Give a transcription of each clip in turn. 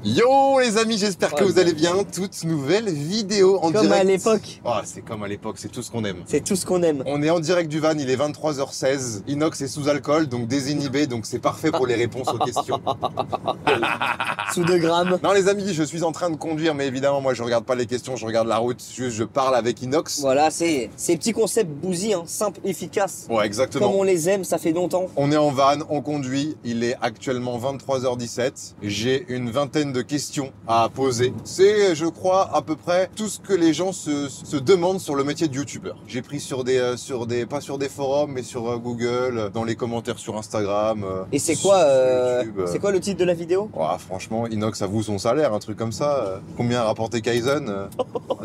Yo les amis, j'espère que vous allez bien. Toute nouvelle vidéo en direct. Comme à l'époque. Oh, c'est comme à l'époque, c'est tout ce qu'on aime. C'est tout ce qu'on aime. On est en direct du van, il est 23h16. Inox est sous alcool, donc désinhibé, donc c'est parfait pour les réponses aux questions. Sous 2 grammes. Non les amis, je suis en train de conduire, mais évidemment moi je regarde pas les questions, je regarde la route, juste je parle avec Inox. Voilà, c'est ces petits concepts bousy, hein, simples, efficaces. Ouais, exactement. Comme on les aime, ça fait longtemps. On est en van, on conduit, il est actuellement 23h17. J'ai une vingtaine de questions à poser. C'est, je crois, à peu près tout ce que les gens se demandent sur le métier de youtubeur. J'ai pris pas sur des forums, mais sur Google, dans les commentaires sur Instagram. Et c'est quoi, YouTube, c'est quoi le titre de la vidéo? Ouais, franchement, Inox avoue son salaire, un truc comme ça. Combien a rapporté Kaizen?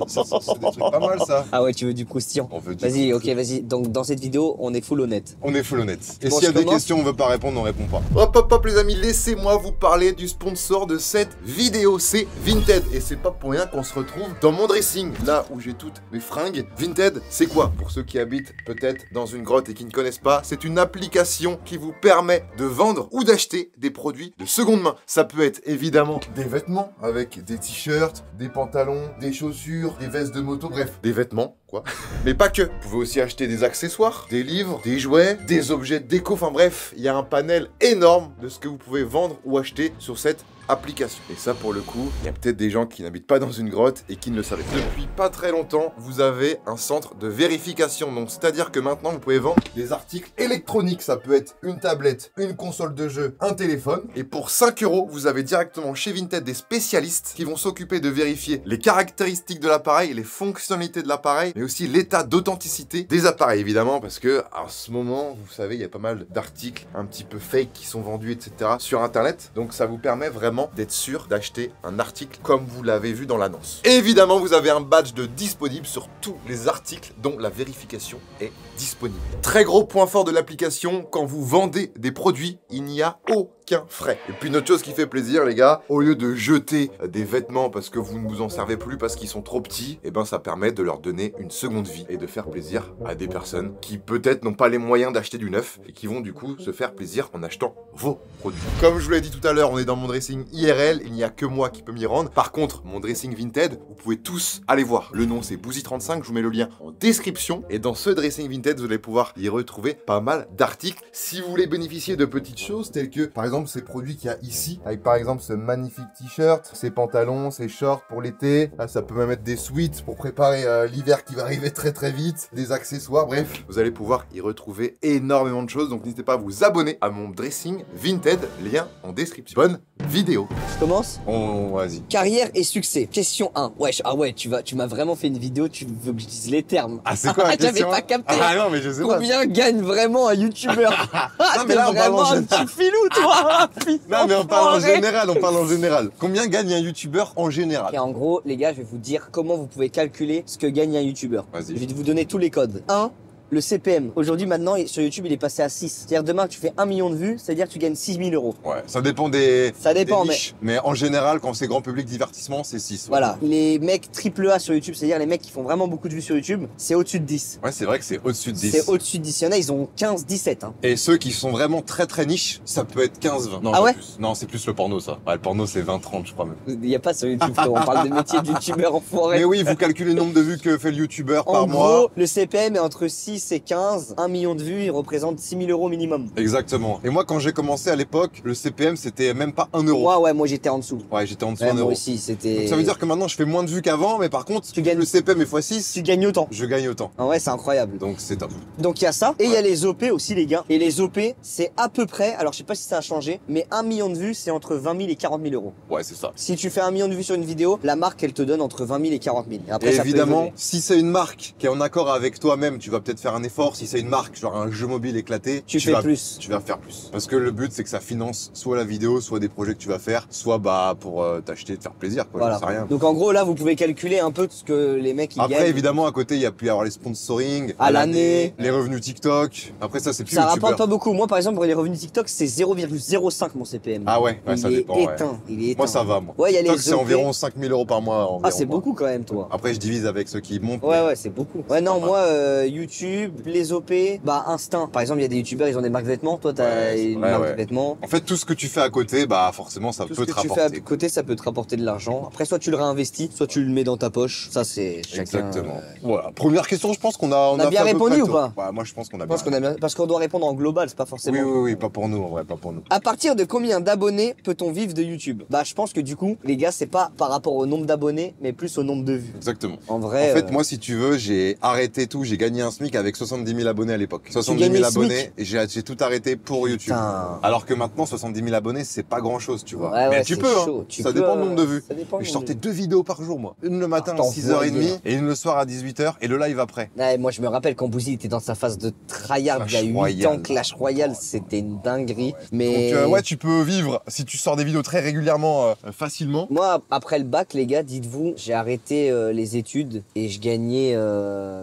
C'est des trucs pas mal, ça. Ah ouais, tu veux du croustillant. On veut du Vas-y, ok, croustillant. vas-y. Donc dans cette vidéo, on est full honnête. On est full honnête. Et Bon, s'il y a je des commence. questions, on veut pas répondre, on répond pas. Hop, hop, hop, les amis, laissez-moi vous parler du sponsor de cette vidéo. C'est Vinted. Et c'est pas pour rien qu'on se retrouve dans mon dressing, là où j'ai toutes mes fringues. Vinted, c'est quoi? Pour ceux qui habitent peut-être dans une grotte et qui ne connaissent pas, c'est une application qui vous permet de vendre ou d'acheter des produits de seconde main. Ça peut être évidemment des vêtements avec des t-shirts, des pantalons, des chaussures, des vestes de moto, bref, des vêtements, quoi. Mais pas que. Vous pouvez aussi acheter des accessoires, des livres, des jouets, des objets de déco, enfin bref, il y a un panel énorme de ce que vous pouvez vendre ou acheter sur cette application. Et ça, pour le coup, il y a peut-être des gens qui n'habitent pas dans une grotte et qui ne le savaient pas. Depuis pas très longtemps, vous avez un centre de vérification. Donc, c'est-à-dire que maintenant, vous pouvez vendre des articles électroniques. Ça peut être une tablette, une console de jeu, un téléphone. Et pour 5 €, vous avez directement chez Vinted des spécialistes qui vont s'occuper de vérifier les caractéristiques de l'appareil, les fonctionnalités de l'appareil, mais aussi l'état d'authenticité des appareils, évidemment, parce que en ce moment, vous savez, il y a pas mal d'articles un petit peu fake qui sont vendus, etc. sur Internet. Donc, ça vous permet vraiment d'être sûr d'acheter un article comme vous l'avez vu dans l'annonce. Évidemment, vous avez un badge de disponible sur tous les articles dont la vérification est disponible. Très gros point fort de l'application, quand vous vendez des produits, il n'y a aucun frais. Et puis une autre chose qui fait plaisir, les gars, au lieu de jeter des vêtements parce que vous ne vous en servez plus parce qu'ils sont trop petits, et ben ça permet de leur donner une seconde vie et de faire plaisir à des personnes qui peut-être n'ont pas les moyens d'acheter du neuf et qui vont du coup se faire plaisir en achetant vos produits. Comme je vous l'ai dit tout à l'heure, on est dans mon dressing IRL, il n'y a que moi qui peux m'y rendre. Par contre, mon dressing Vinted, vous pouvez tous aller voir. Le nom c'est Bouzy35, je vous mets le lien en description. Et dans ce dressing Vinted, vous allez pouvoir y retrouver pas mal d'articles. Si vous voulez bénéficier de petites choses telles que, par exemple, ces produits qu'il y a ici, avec par exemple ce magnifique t-shirt, ces pantalons, ces shorts pour l'été. Là, ça peut même être des sweats pour préparer l'hiver qui va arriver très très vite, des accessoires, bref. Vous allez pouvoir y retrouver énormément de choses. Donc n'hésitez pas à vous abonner à mon dressing Vinted, lien en description. Bonne vidéo. Je commence. Vas-y. Carrière et succès. Question 1. Wesh, ah ouais, tu m'as vraiment fait une vidéo, tu veux que j'utilise les termes. Ah, c'est quoi la question? J'avais pas capté. Ah non, mais je sais pas. Combien gagne vraiment un youtubeur? Non, mais là, on parle vraiment en un petit filou, toi. Non, mais on parle en Enfoiré. général, on parle en général. Combien gagne un youtubeur en général? Et en gros, les gars, je vais vous dire comment vous pouvez calculer ce que gagne un youtubeur. Vas-y. Je vais vous donner tous les codes. 1. Le CPM. Aujourd'hui, maintenant, sur YouTube, il est passé à 6. C'est-à-dire, demain, tu fais 1 million de vues, c'est-à-dire que tu gagnes 6 000 €. Ouais, ça dépend des Mais... mais en général, quand c'est grand public divertissement, c'est 6. Ouais. Voilà. Les mecs AAA sur YouTube, c'est-à-dire les mecs qui font vraiment beaucoup de vues sur YouTube, c'est au-dessus de 10. Ouais, c'est vrai que c'est au-dessus de 10. C'est au-dessus de 10. Il y en a, ils ont 15, 17. Hein. Et ceux qui sont vraiment très très niches, ça peut être 15-20. Non, Ah ouais plus. Non, c'est plus le porno, ça. Ouais, le porno, c'est 20-30, je crois même. Il n'y a pas sur YouTube, frérot. On parle de métier de youtubeur en forêt. Mais oui, vous calculez le nombre de vues que fait le youtubeur par En mois. gros, le CPM est entre 6 et 15. 1 million de vues, il représente 6 000 € minimum. Exactement. Et moi, quand j'ai commencé à l'époque, le CPM, c'était même pas 1 €. Ouais, moi j'étais en dessous. Ouais, j'étais en dessous Ouais, 1 moi euro. aussi, c'était... Donc ça veut dire que maintenant, je fais moins de vues qu'avant, mais par contre, Tu gagnes- le CPM est x6, Tu gagnes autant. je gagne autant. Ah ouais, c'est incroyable. Donc c'est top. Donc il y a ça, et il y a les OP aussi, les gars. Et les OP, c'est à peu près, alors je sais pas si ça a changé, mais 1 million de vues, c'est entre 20 000 et 40 000 €. Ouais, c'est ça. Si tu fais 1 million de vues sur une vidéo, la marque, elle te donne entre 20 000 et 40 000. Et après, Et ça peut évidemment, évoluer. si c'est une marque qui est en accord avec toi-même, tu vas peut-être faire un effort. Si c'est une marque, genre un jeu mobile éclaté, Tu fais vas, plus. Tu vas faire plus. Parce que le but, c'est que ça finance soit la vidéo, soit des projets que tu vas faire, soit bah pour t'acheter, te faire plaisir, quoi. Voilà. J'en sais rien. Donc en gros, là, vous pouvez calculer un peu ce que les mecs ils Après, gagnent. évidemment, à côté, il y a pu y avoir les sponsoring À l'année. les revenus TikTok. Après, ça, c'est plus Ça youtubeur. rapporte pas beaucoup. Moi, par exemple, pour les revenus TikTok, c'est 0,05 mon CPM. Ah ouais, il ça est dépend. Ouais. éteint. Il est éteint. Moi, ça va, moi. Ouais, il y a TikTok, les c'est OP. environ 5 000 € par mois. Ah, environ, c'est moi. beaucoup quand même, toi. Après, je divise avec ceux qui montent. Ouais, ouais, c'est beaucoup. Ouais, non, pas moi, YouTube, YouTube, les OP, bah instinct. Par exemple, il y a des youtubeurs, ils ont des marques de vêtements. Toi, t'as une marque de vêtements. En fait, tout ce que tu fais à côté, bah forcément, ça peut te rapporter. Tout ce que tu fais à côté, ça peut te rapporter de l'argent. Après, soit tu le réinvestis, soit tu le mets dans ta poche. Ça, c'est chacun. Exactement. Voilà. Première question, je pense qu'on a, on a bien répondu ou pas? Ouais, moi, je pense qu'on a bien. Parce qu'on doit répondre en global, c'est pas forcément. Oui, pas pour nous, en vrai, pas pour nous. À partir de combien d'abonnés peut-on vivre de YouTube? Bah, je pense que du coup, les gars, c'est pas par rapport au nombre d'abonnés, mais plus au nombre de vues. Exactement. En vrai. En fait, moi, si tu veux, j'ai arrêté tout. J'ai gagné un SMIC avec 70 000 abonnés à l'époque. 70 000 abonnés, et j'ai tout arrêté pour YouTube. Putain. Alors que maintenant, 70 000 abonnés, c'est pas grand chose, tu vois. Ouais, mais tu peux, chaud. hein. Ça dépend du nombre de vues. Et je sortais 2 vidéos par jour, moi. Une le matin à 6h30 et une le soir à 18h et le live après. Ouais, moi, je me rappelle quand Bouzy était dans sa phase de tryhard il y a 8 ans, Clash Royale, c'était une dinguerie. Mais... Donc, ouais, tu peux vivre si tu sors des vidéos très régulièrement, facilement. Moi, après le bac, les gars, dites-vous, j'ai arrêté les études et je gagnais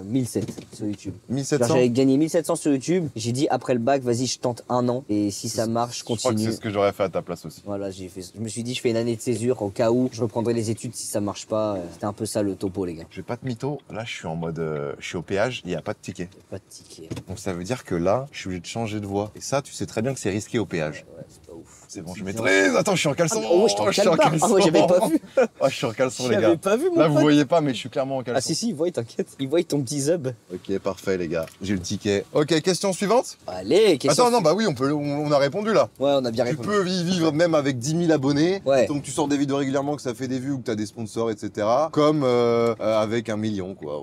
1007 sur YouTube. 1700. J'avais gagné 1700 sur YouTube. J'ai dit, après le bac, vas-y, je tente un an. Et si ça marche, je continue. Je crois que c'est ce que j'aurais fait à ta place aussi. Voilà, je me suis dit, je fais une année de césure au cas où je reprendrai les études si ça marche pas. C'était un peu ça le topo, les gars. Je vais pas te mytho. Là, je suis en mode, je suis au péage, il n'y a pas de ticket. Pas de ticket. Donc ça veut dire que là, je suis obligé de changer de voie. Et ça, tu sais très bien que c'est risqué au péage. Ouais, c'est pas ouf. C'est bon, je maîtrise. Attends, je suis en caleçon. Oh, je suis en caleçon. Ah, moi, j'avais pas vu. Oh, je suis en caleçon, les gars. J'avais pas vu, mon Là, pote. vous voyez pas, mais je suis clairement en caleçon. Ah, si, il voit, t'inquiète. Il voit ton petit zub. Ok, parfait, les gars. J'ai le ticket. Ok, question suivante. Allez, question. Attends, non, bah oui, on a répondu là. Ouais, on a bien Tu répondu. peux vivre même avec 10 000 abonnés. Ouais. Donc tu sors des vidéos régulièrement, que ça fait des vues ou que t'as des sponsors, etc. Comme avec 1 million, quoi.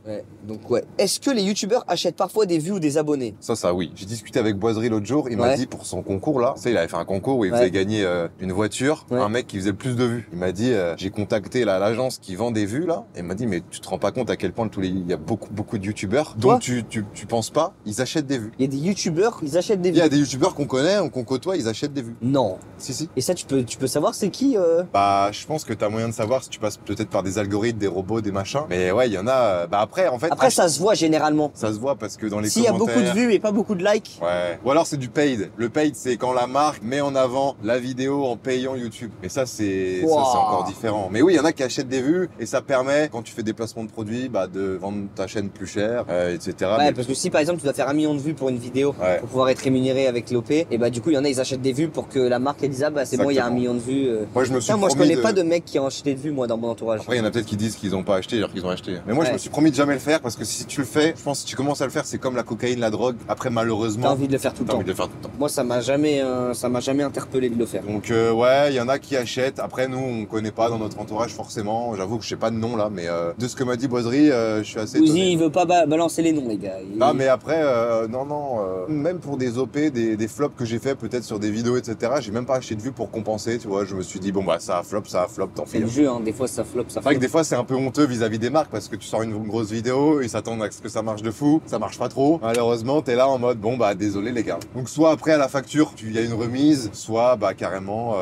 Ouais, donc ouais. Est-ce que les youtubeurs achètent parfois des vues ou des abonnés? Ça, oui. J'ai discuté avec Boiserie l'autre jour. Il m'a dit pour son concours là, tu sais, il avait fait un concours où il faisait gagner une voiture, un mec qui faisait le plus de vues. Il m'a dit, j'ai contacté l'agence qui vend des vues là, et il m'a dit, mais tu te rends pas compte à quel point il y a beaucoup de youtubeurs. Donc tu penses pas, ils achètent des vues. Il y a des youtubeurs, ils achètent des vues. Il y a des youtubeurs qu'on connaît, qu'on côtoie, ils achètent des vues. Non. Si. Et ça, tu peux savoir c'est qui Bah, je pense que t'as moyen de savoir si tu passes peut-être par des algorithmes, des robots, des machins. Mais ouais, il y en a. Bah après, en fait. Après, ça se voit généralement. Ça se voit parce que dans les S'il y a commentaires. beaucoup de vues et pas beaucoup de likes. Ouais. Ou alors c'est du paid. Le paid, c'est quand la marque met en avant la vidéo en payant YouTube. Et ça, c'est encore différent. Mais oui, il y en a qui achètent des vues et ça permet, quand tu fais des placements de produits, bah, de vendre ta chaîne plus cher, etc. Ouais, mais... parce que si par exemple tu dois faire 1 million de vues pour une vidéo pour pouvoir être rémunéré avec l'OP, et bah du coup il y en a ils achètent des vues pour que la marque elle dise ah bah c'est bon il y a 1 million de vues. Moi je me suis moi je connais pas de mecs qui ont acheté de vues moi dans mon entourage. Après il y en a peut-être qui disent qu'ils ont pas acheté alors qu'ils ont acheté. Mais moi je me suis promis de jamais le faire parce que si tu le fais, je pense que si tu commences à le faire c'est comme la cocaïne, la drogue. Après malheureusement. T'as envie de le faire tout le temps. Moi ça m'a jamais interpellé de le faire. Donc ouais il y en a qui achètent. Après nous on connaît pas dans notre entourage forcément. J'avoue que je sais pas de nom là mais de ce que m'a dit Boiserie je suis assez étonné. Il veut pas balancer les noms les gars. Non mais après même pour des OP, des flops que j'ai fait peut-être sur des vidéos etc. J'ai même pas acheté de vues pour compenser tu vois. Je me suis dit bon bah ça a flop tant pis. C'est le jeu hein. Des fois ça flop C'est vrai que des fois c'est un peu honteux vis-à-vis des marques parce que tu sors une grosse vidéo, ils s'attendent à ce que ça marche de fou, ça marche pas trop. Malheureusement t'es là en mode bon bah désolé les gars. Donc soit après à la facture il y a une remise, soit bah carrément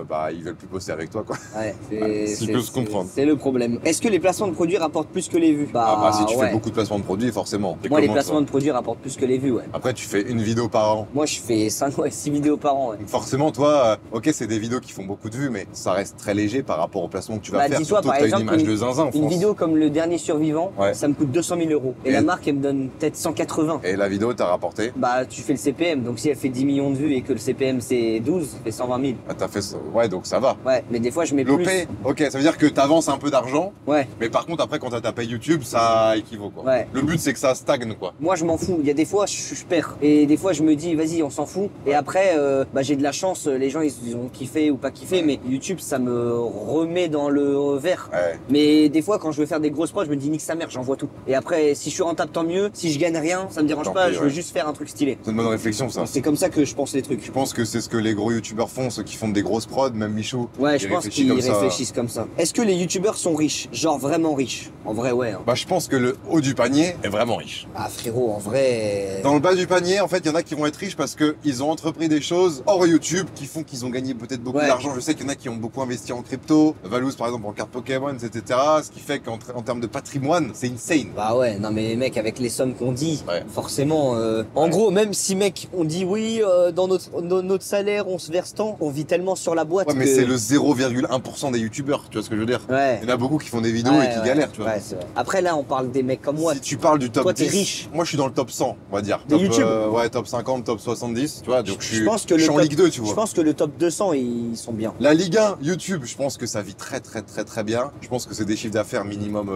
bah ils veulent plus bosser avec toi quoi. Ouais, si je peux se comprendre. C'est le problème. Est-ce que les placements de produits rapportent plus que les vues? Bah si tu fais beaucoup de placements de produits forcément. Moi les placements de produits rapportent plus que les vues ouais. Après tu fais une vidéo par an. Moi je fais 6 vidéos par an ouais. Donc forcément toi ok c'est des vidéos qui font beaucoup de vues mais ça reste très léger par rapport au placement que tu vas faire. Dis-toi, surtout que t'as une image de zinzin en France. Une vidéo comme le dernier survivant, ça me coûte 200 000 euros. Et la marque elle me donne peut-être 180. Et la vidéo t'as rapporté? Bah tu fais le CPM, donc si elle fait 10 millions de vues et que le CPM c'est 12, ça fait 120 000. Ah t'as fait ça, ouais donc ça va. Ouais mais des fois je mets l'OP, plus. ok ça veut dire que t'avances un peu d'argent. Ouais. Mais par contre après quand t'as tapé YouTube ça équivaut quoi. Ouais. Le but c'est que ça stagne quoi. Moi je m'en fous, il y a des fois je perds. Et des fois je me dis vas-y on s'en fout. Et après bah, j'ai de la chance, les gens ils ont kiffé ou pas kiffé mais YouTube ça me remet dans le vert. Ouais. Mais des fois quand je veux faire des grosses prods je me dis nique sa mère j'envoie tout. Et après si je suis rentable tant mieux, si je gagne rien ça me dérange pas, je veux juste faire un truc stylé. C'est une bonne réflexion ça. C'est comme ça que je pense les trucs. Je pense que c'est ce que les gros youtubeurs font, ceux qui font des grosses prods, même Michou. Ouais je pense qu'ils réfléchissent comme ça. Est-ce que les youtubeurs sont riches? Genre vraiment riches? En vrai ouais. Hein. Bah je pense que le haut du panier est vraiment riche. Ah frérot en vrai... Dans le bas du panier en fait il y en a qui vont être riches parce qu'ils ont entrepris des choses hors YouTube qui font qu'ils ont gagné peut-être beaucoup d'argent. Je sais qu'il y en a qui ont beaucoup investi en crypto, Valouz par exemple en cartes Pokémon etc. Ce qui fait qu'en termes de patrimoine c'est insane. Bah ouais non mais mec avec les sommes qu'on dit forcément en gros même si mec on dit oui dans notre notre salaire, on se verse tant, on vit tellement sur la boîte. Ouais, mais que... c'est le 0,1% des youtubeurs, tu vois ce que je veux dire? Ouais. Il y en a beaucoup qui font des vidéos et qui galèrent, tu vois. Ouais, c'est vrai. Après, là, on parle des mecs comme moi. Si tu parles du top Toi, 10, t'es riche. moi je suis dans le top 100, on va dire. De Top, YouTube ouais, top 50, top 70, tu vois. Donc je pense que suis le en top- Ligue 2, tu vois. Je pense que le top 200, ils sont bien. La Ligue 1, YouTube, je pense que ça vit très bien. Je pense que c'est des chiffres d'affaires minimum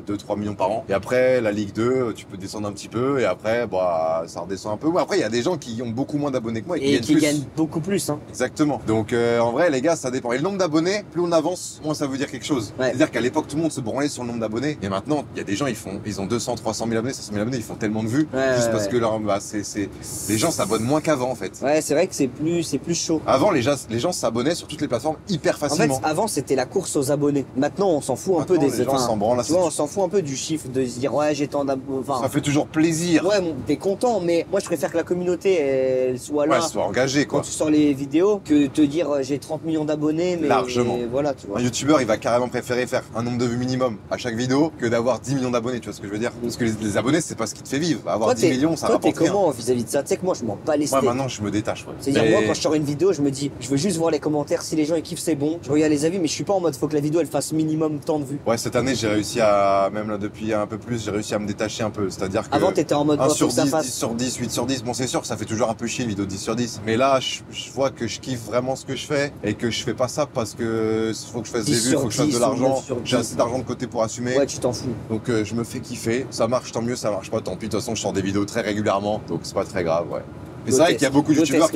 2-3 millions par an. Et après, la Ligue 2, tu peux descendre un petit peu. Et après, bah, ça redescend un peu. Après, il y a des gens qui ont beaucoup moins d'abonnés que moi Et qui plus. gagnent beaucoup plus. Hein. Exactement. Donc en vrai, les gars, ça dépend. Et le nombre d'abonnés, plus on avance, moins ça veut dire quelque chose. Ouais. C'est-à-dire qu'à l'époque, tout le monde se branlait sur le nombre d'abonnés. Et maintenant, il y a des gens, ils ont 200, 300 000 abonnés, 500 000 abonnés, ils font tellement de vues. Ouais, juste ouais, parce ouais. que les gens s'abonnent moins qu'avant, en fait. Ouais, c'est vrai que c'est plus chaud. Avant, les gens s'abonnaient sur toutes les plateformes hyper En fait, facilement. avant, c'était la course aux abonnés. Maintenant, on s'en fout un peu Maintenant, des... les gens s'en branlent tu vois, on s'en fout un peu du chiffre, de se dire, ouais, j'ai tant d'abonnés. Enfin, Ça fait toujours plaisir. ouais, bon, t'es content, mais moi, je préfère que la communauté, elle soit là. Ouais, soit engagé, Quand quoi. tu sors les vidéos, que te dire j'ai 30 millions d'abonnés, mais Largement. voilà, tu vois. Un youtubeur, il va carrément préférer faire un nombre de vues minimum à chaque vidéo que d'avoir 10 millions d'abonnés, tu vois ce que je veux dire? Parce que les abonnés, c'est pas ce qui te fait vivre. Avoir 10 millions, ça toi, t'es rapporte rien. comment vis-à-vis de ça? Tu sais que moi, je m'en bats les Ouais, steaks. maintenant, je me détache, ouais. C'est-à-dire, Mais- moi, quand je sors une vidéo, je me dis, je veux juste voir les commentaires. Si les gens ils kiffent, c'est bon. Je regarde les avis, mais je suis pas en mode faut que la vidéo elle fasse minimum tant de vues. Ouais, cette année, j'ai réussi à, même là, depuis un peu plus, j'ai réussi à me détacher un peu. C'est-à-dire que. Avant, t'étais en mode 1 faut sur que ça 10, fasse. 10 sur 10, 8 sur 10. Bon, c'est sûr que ça fait toujours un peu chier une vidéo de 10 sur 10. Mais là, je vois que je kiffe vraiment ce que je fais et que je fais pas ça parce que faut que je fasse des 10 vues, sur faut que je fasse 10 de ou l'argent. 9 sur 10. J'ai assez d'argent de côté pour assumer. Ouais, tu t'en fous. Donc, je me fais kiffer. Ça marche, tant mieux, ça marche pas, tant pis. De toute façon, je sors des vidéos très régulièrement. Donc, c'est pas très grave, ouais. Mais c'est vrai qu'il y a beaucoup de youtubeurs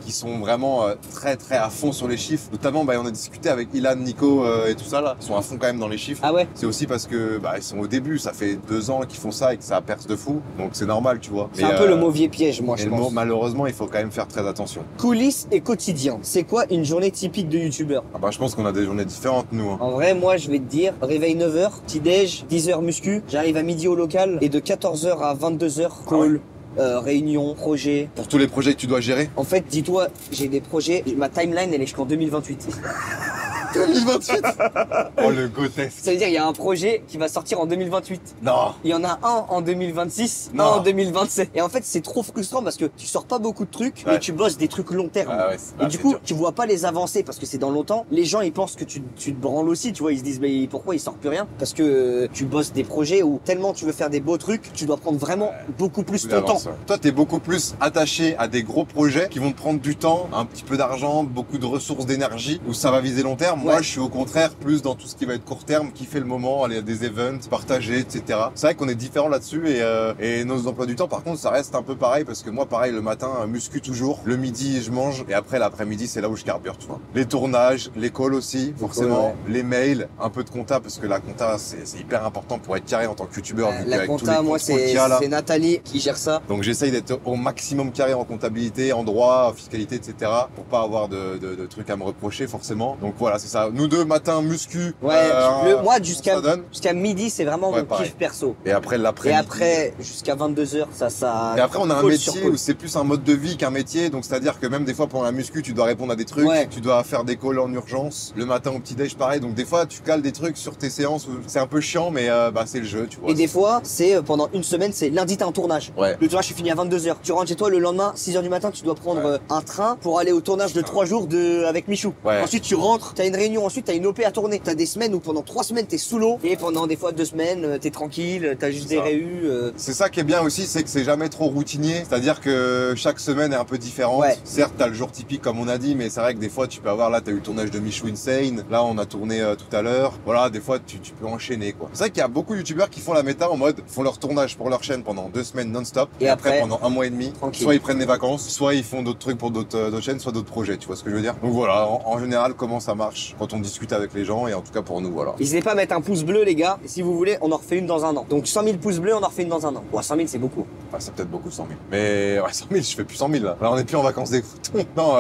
qui sont vraiment très à fond sur les chiffres. Notamment, bah, on a discuté avec Ilan, Nico et tout ça là. Ils sont à fond quand même dans les chiffres. Ah ouais? C'est aussi parce que bah, ils sont au début. Ça fait 2 ans qu'ils font ça et que ça perce de fou. Donc c'est normal, tu vois. C'est un peu le mauvais piège, moi, je mais pense. malheureusement, il faut quand même faire très attention. Coulisses et quotidien. C'est quoi une journée typique de youtubeur? Ah bah, je pense qu'on a des journées différentes, nous. Hein. En vrai, moi, je vais te dire, réveil 9h, petit-déj, 10h muscu, j'arrive à midi au local, et de 14h à 22h, call, réunion, projet. Pour tous les projets que tu dois gérer. En fait, dis-toi, j'ai des projets, ma timeline, elle est jusqu'en 2028. 2028. Oh, le grotesque. Ça veut dire, il y a un projet qui va sortir en 2028. Non. Il y en a un en 2026, Non. un en 2027. Et en fait, c'est trop frustrant parce que tu sors pas beaucoup de trucs, mais Ouais. tu bosses des trucs long terme. Ah ouais, Et du coup, tu vois pas les avancées parce que c'est dans longtemps. Les gens, ils pensent que tu te branles aussi, tu vois. Ils se disent, mais pourquoi il sort plus rien? Parce que tu bosses des projets où tellement tu veux faire des beaux trucs, tu dois prendre vraiment beaucoup plus ton temps. Toi, t'es beaucoup plus attaché à des gros projets qui vont te prendre du temps, un petit peu d'argent, beaucoup de ressources d'énergie, où ça va viser long terme. Moi, Ouais. je suis au contraire plus dans tout ce qui va être court terme, qui fait le moment, aller à des events, partager, etc. C'est vrai qu'on est différents là-dessus et nos emplois du temps, par contre, ça reste un peu pareil parce que moi, pareil, le matin, muscu toujours. Le midi, je mange et après, l'après-midi, c'est là où je carbure, tu vois. Les tournages, les calls aussi, forcément. Ouais. Les mails, un peu de compta parce que la compta, c'est hyper important pour être carré en tant que youtubeur. vu La qu'avec tous compta, les moi, contrôles qu'il y a là. c'est Nathalie qui gère ça. Donc j'essaye d'être au maximum carré en comptabilité, en droit, en fiscalité, etc. Pour pas avoir de trucs à me reprocher forcément. Donc voilà, c'est ça. Nous deux, matin, muscu. Ouais, moi, ça jusqu'à donne. midi, c'est vraiment Ouais, mon pareil. kiff perso. Et après Et l'après-midi. après, jusqu'à 22h, ça. Et après, on a un call sur métier call. où c'est plus un mode de vie qu'un métier. Donc c'est-à-dire que même des fois pendant la muscu, tu dois répondre à des trucs, Ouais. tu dois faire des calls en urgence. Le matin au petit-déj, pareil. Donc des fois, tu cales des trucs sur tes séances. C'est un peu chiant, mais bah, c'est le jeu, tu vois. Et des fois, c'est pendant une semaine, c'est lundi, t'as un tournage. Ouais. Le tournage est fini à 22h. Tu rentres chez toi le lendemain, 6h du matin, tu dois prendre un train pour aller au tournage de 3 jours avec Michou. Ouais. Ensuite, tu rentres, t'as une réunion, ensuite, t'as une OP à tourner. T'as des semaines où pendant 3 semaines, t'es sous l'eau. Et pendant des fois 2 semaines, t'es tranquille, t'as juste C'est des ça. réus. C'est ça qui est bien aussi, c'est que c'est jamais trop routinier. C'est-à-dire que chaque semaine est un peu différente. Ouais. Certes, t'as le jour typique comme on a dit, mais c'est vrai que des fois tu peux avoir, là t'as eu le tournage de Michou Insane, là on a tourné tout à l'heure. Voilà, des fois tu peux enchaîner quoi. C'est vrai qu'il y a beaucoup de youtubeurs qui font la méta en mode, font leur tournage pour leur chaîne pendant 2 semaines non-stop. Et après, pendant 1 mois et demi, tranquille. soit ils prennent des vacances, soit ils font d'autres trucs pour d'autres chaînes, soit d'autres projets, tu vois ce que je veux dire. Donc voilà, en général comment ça marche quand on discute avec les gens et en tout cas pour nous, voilà. N'hésitez pas à mettre un pouce bleu, les gars. Et si vous voulez, on en refait une dans un an. Donc 100 000 pouces bleus, on en refait une dans un an. Ouais, 100 000, c'est beaucoup. Enfin, c'est peut-être beaucoup 100 000. Mais ouais, 100 000, je fais plus 100 000 là. Là, on est plus en vacances d'écoute. Non,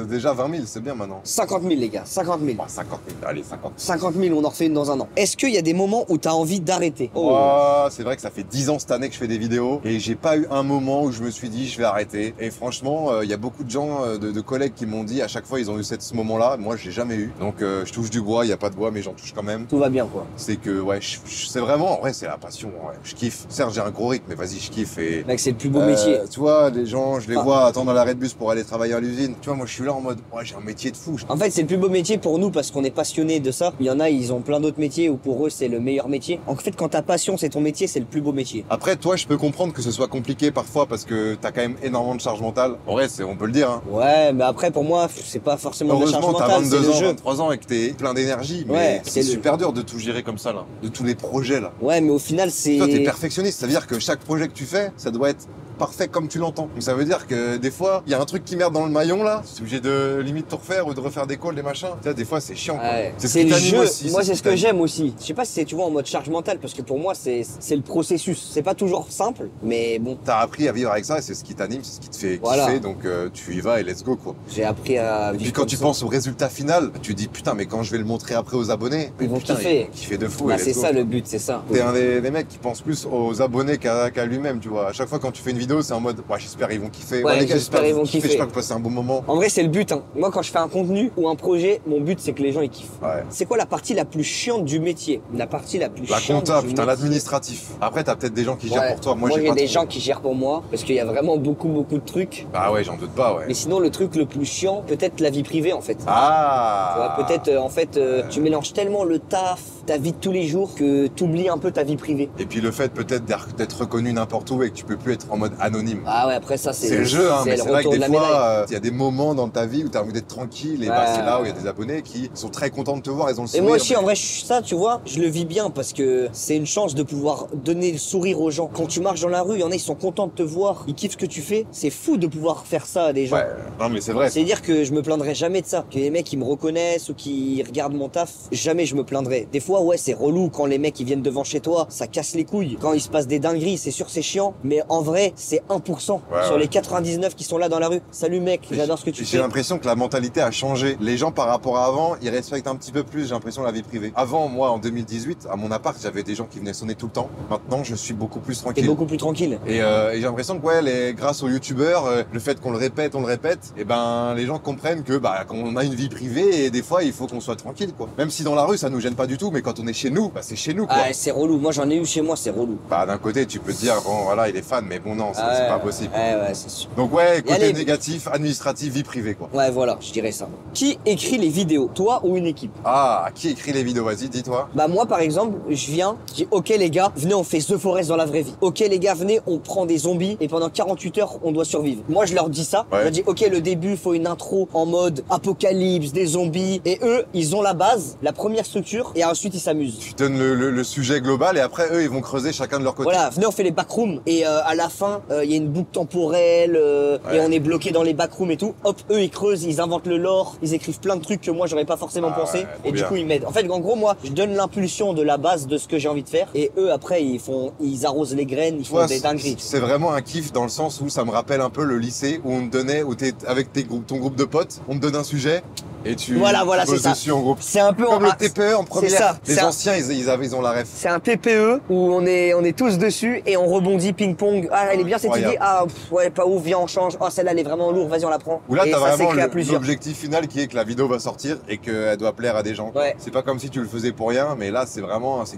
déjà 20 000, c'est bien maintenant. 50 000, les gars. 50 000. Bah, 50 000, allez, 50 000. 50 000, on en refait une dans un an. Est-ce qu'il y a des moments où t'as envie d'arrêter? Oh, c'est vrai que ça fait 10 ans cette année que je fais des vidéos et j'ai pas eu un moment où je me suis dit je vais arrêter. Et franchement, il y a beaucoup de gens, de collègues qui m'ont dit à chaque fois ils ont eu ce moment-là. Moi, je l'ai jamais eu. Donc je touche du bois, il y a pas de bois, mais j'en touche quand même. Tout va bien, quoi. C'est que, ouais, c'est vraiment, en vrai, c'est la passion. Ouais. Je kiffe. Certes, j'ai un gros rythme, mais vas-y, je kiffe. Et, Mec, c'est le plus beau métier. Tu vois, les gens, je les vois attendre à l'arrêt de bus pour aller travailler à l'usine. Tu vois, moi, je suis là en mode, ouais, j'ai un métier de fou. En fait, c'est le plus beau métier pour nous parce qu'on est passionné de ça. Il y en a, ils ont plein d'autres métiers où pour eux, c'est le meilleur métier. En fait, quand ta passion, c'est ton métier, c'est le plus beau métier. Après, toi, je peux comprendre que ce soit compliqué parfois parce que t'as quand même énormément de charge mentale. En vrai, on peut le dire, hein. Ouais, mais après, pour moi, c'est pas forcément de la charge Heureusement, t'as mentale, c'est 22 le ans, jeu. 23 ans et que t'es plein d'énergie. Ouais, Mais c'est c'est super dur de tout gérer comme ça, là. De tous les projets, là. Ouais, mais au final, c'est... Toi, t'es perfectionniste. Ça veut dire que chaque projet que tu fais, ça doit être parfait comme tu l'entends. Donc ça veut dire que des fois, il y a un truc qui merde dans le maillon là, c'est obligé de limite tout refaire ou de refaire des calls, des machins. Tu sais, des fois c'est chiant. Ouais. C'est ce C'est qui le t'anime jeu. aussi. Moi, c'est ce que j'aime aussi. Je sais pas si c'est, tu vois, en mode charge mentale, parce que pour moi, c'est le processus. C'est pas toujours simple, mais bon. T'as appris à vivre avec ça et c'est ce qui t'anime, c'est ce qui te fait Voilà. kiffer, donc tu y vas et let's go quoi. J'ai appris à Et vivre puis quand comme tu ça. penses au résultat final, tu dis putain mais quand je vais le montrer après aux abonnés, Ils vont putain, kiffer. Ils vont kiffer de fou. Bah, et let's c'est go. ça le but, c'est ça. T'es un des mecs qui pense plus aux abonnés qu'à lui-même, tu vois. À chaque fois quand tu fais une vidéo, c'est en mode ouais, j'espère ils vont kiffer. Ouais, les gars, j'espère ils vont kiffer. J'espère que vous passez un bon moment. En vrai, c'est le but. Hein. Moi, quand je fais un contenu ou un projet, mon but, c'est que les gens ils kiffent. Ouais. C'est quoi la partie la plus chiante du métier? La partie la plus La chiante compta, du putain, métier. l'administratif. Après, t'as peut-être des gens qui gèrent Ouais. pour toi. Moi, il j'ai y a pas des trop. gens qui gèrent pour moi parce qu'il y a vraiment beaucoup de trucs. Bah ouais, j'en doute pas, ouais. Mais sinon, le truc le plus chiant, peut-être la vie privée en fait. Ah. Tu vois, peut-être tu mélanges tellement le taf, ta vie de tous les jours que t'oublies un peu ta vie privée. Et puis le fait peut-être d'être reconnu n'importe où et que tu peux plus être en mode anonyme. Ah ouais, après ça C'est le jeu, hein, mais le c'est vrai que retour de des la médaille. fois, il y a des moments dans ta vie où tu as envie d'être tranquille et bah, Ouais. c'est là où il y a des abonnés qui sont très contents de te voir, ils ont le Et sourire. moi aussi, mais- en vrai, ça, tu vois, je le vis bien parce que c'est une chance de pouvoir donner le sourire aux gens. Quand tu marches dans la rue, il y en a, ils sont contents de te voir, ils kiffent ce que tu fais. C'est fou de pouvoir faire ça à des gens. Ouais, non mais c'est vrai. C'est dire que je me plaindrai jamais de ça. Que les mecs ils me reconnaissent ou qui regardent mon taf, jamais je me plaindrai. Des fois ouais c'est relou quand les mecs ils viennent devant chez toi, ça casse les couilles. Quand il se passe des dingueries, c'est sûr c'est chiant, mais en vrai c'est 1% Ouais, sur ouais. les 99 qui sont là dans la rue. Salut mec, j'adore ce que tu J'ai fais. l'impression que la mentalité a changé. Les gens par rapport à avant, ils respectent un petit peu plus, j'ai l'impression, la vie privée. Avant, moi, en 2018, à mon appart, j'avais des gens qui venaient sonner tout le temps. Maintenant, je suis beaucoup plus T'es tranquille. beaucoup plus tranquille. Et j'ai l'impression que ouais, grâce aux youtubeurs, le fait qu'on le répète, et ben les gens comprennent que bah qu'on a une vie privée et des fois il faut qu'on soit tranquille quoi. Même si dans la rue ça nous gêne pas du tout, mais quand on est chez nous, bah c'est chez nous quoi. Ah c'est relou. Moi j'en ai eu chez moi, c'est relou. Bah d'un côté tu peux te dire bon voilà il est fan, mais bon non c'est Ah, pas possible. Ouais c'est sûr. Donc ouais côté allez. négatif, administratif, vie privée quoi. Ouais voilà, je dirais ça. Qui écrit les vidéos, toi ou une équipe? Ah qui écrit les vidéos, vas-y dis-toi. Bah moi par exemple, je viens, je dis ok les gars, venez on fait The Forest dans la vraie vie. Ok les gars, venez on prend des zombies et pendant 48 heures on doit survivre. Moi je leur dis ça, Ouais. je leur dis ok le début faut une intro en mode apocalypse, des zombies et eux ils ont la base, la première structure et ensuite ils s'amusent. Tu donnes le sujet global et après eux ils vont creuser chacun de leur côté. Voilà, venez on fait les backrooms et à la fin il y a une boucle temporelle Ouais. et on est bloqué dans les backrooms et tout. Hop, eux ils creusent, ils inventent le lore, ils écrivent plein de trucs que moi j'aurais pas forcément Ah pensé ouais, trop et du bien. coup ils m'aident. En fait en gros moi je donne l'impulsion de la base de ce que j'ai envie de faire et eux après ils arrosent les graines, ils Tu font vois, des dingueries. c'est vraiment un kiff dans le sens où ça me rappelle un peu le lycée où on te donnait, où t'es avec ton groupe de potes, on te donne un sujet et tu Voilà, tu c'est bosses ça. dessus en groupe. C'est un peu Comme en le TPE en première. ça, Les c'est un- anciens, ils ont la ref. c'est un TPE où on est tous dessus et on rebondit ping-pong. Ah, elle est bien cette Incroyable. idée. Ah, ouais, pas ouf, viens, on change. Oh, celle-là, elle est vraiment lourde, vas-y, on la prend. Où là, et t'as ça vraiment s'écrit à plusieurs. l'objectif final qui est que la vidéo va sortir et qu'elle doit plaire à des gens. Ouais. C'est pas comme si tu le faisais pour rien, mais là, c'est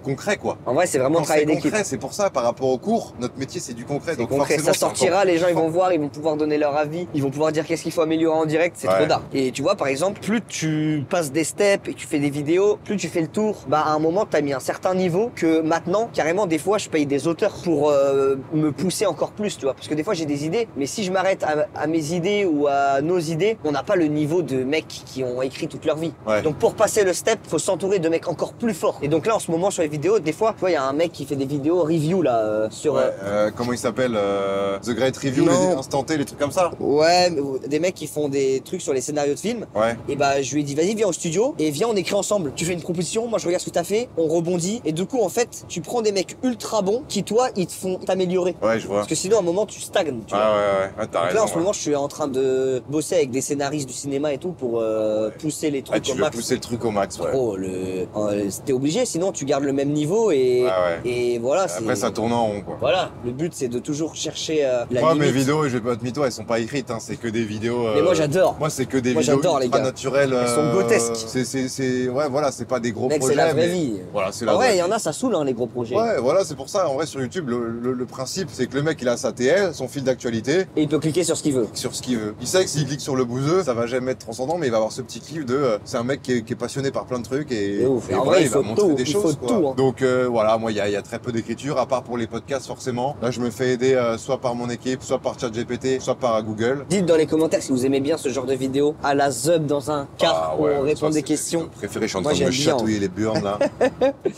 concret, quoi. En vrai, c'est vraiment Quand c'est travail d'équipe. concret, c'est pour ça, par rapport au cours, notre métier, c'est du concret. C'est Donc concret, forcément, ça sortira, les gens ils vont voir, ils vont pouvoir donner leur avis, ils vont pouvoir dire qu'est-ce qu'il faut améliorer en direct, c'est Ouais. trop d'art. Et tu vois par exemple, plus tu passes des steps et tu fais des vidéos, plus tu fais le tour, bah à un moment t'as mis un certain niveau que maintenant, carrément des fois je paye des auteurs pour me pousser encore plus, tu vois. Parce que des fois j'ai des idées, mais si je m'arrête à mes idées ou à nos idées, on n'a pas le niveau de mecs qui ont écrit toute leur vie. Ouais. Donc pour passer le step, faut s'entourer de mecs encore plus forts. Et donc là en ce moment sur les vidéos, des fois, tu vois, il y a un mec qui fait des vidéos review là sur Ouais, comment il s'appelle The Great Review, Non. les instantés, les trucs comme ça. ouais, des mecs qui font des trucs sur les scénarios de films. Ouais. Et bah je lui ai dit vas-y viens au studio et viens on écrit ensemble. Tu fais une proposition, moi je regarde ce que t'as fait, on rebondit et du coup en fait tu prends des mecs ultra bons qui toi ils te font t'améliorer. Ouais, je vois. Parce que sinon à un moment tu stagnes. Tu Ouais, vois. ouais, t'as Donc raison. là en ce ouais. moment je suis en train de bosser avec des scénaristes du cinéma et tout pour pousser les Ah, trucs tu au veux max. pousser le truc au max, ouais. Oh c'était obligé sinon tu gardes le même niveau et Ouais, ouais. et voilà. c'est- Après, ça tourne en rond, quoi. Voilà, le but c'est de toujours chercher la Moi, limite. mes vidéos, je vais pas te mytho, elles sont pas écrites, hein. C'est que des vidéos. Mais moi j'adore. Moi, c'est que des Moi, vidéos j'adore, les ultra gars. naturelles. naturel. Elles sont grotesques. Ouais, voilà, c'est pas des gros Mec, projets. c'est la vraie mais vie. Voilà, c'est la Ah vraie ouais, il y vie. en a, ça saoule, hein, les gros projets. Ouais, voilà, c'est pour ça. En vrai, sur YouTube, le principe, c'est que le mec, il a sa TL, son fil d'actualité, Et il peut cliquer sur ce qu'il veut. sur ce qu'il veut. Il sait que s'il clique sur le bouseux, ça va jamais être transcendant, mais il va avoir ce petit kiff de. C'est un mec qui est passionné par plein de trucs et, De ouf. et En voilà, vrai, il va montrer des il choses. faut Quoi. tout, hein. Donc voilà, moi, il y a très peu d'écriture, à part pour les podcasts, forcément. Là, je me fais aider soit par mon équipe, soit par ChatGPT, soit par Google. Dites dans les commentaires si vous aimez bien ce genre de vidéo à la Zub dans un car où on répond des questions. Préféré, je suis en Moi, train de me j'aime bien. chatouiller les burnes là.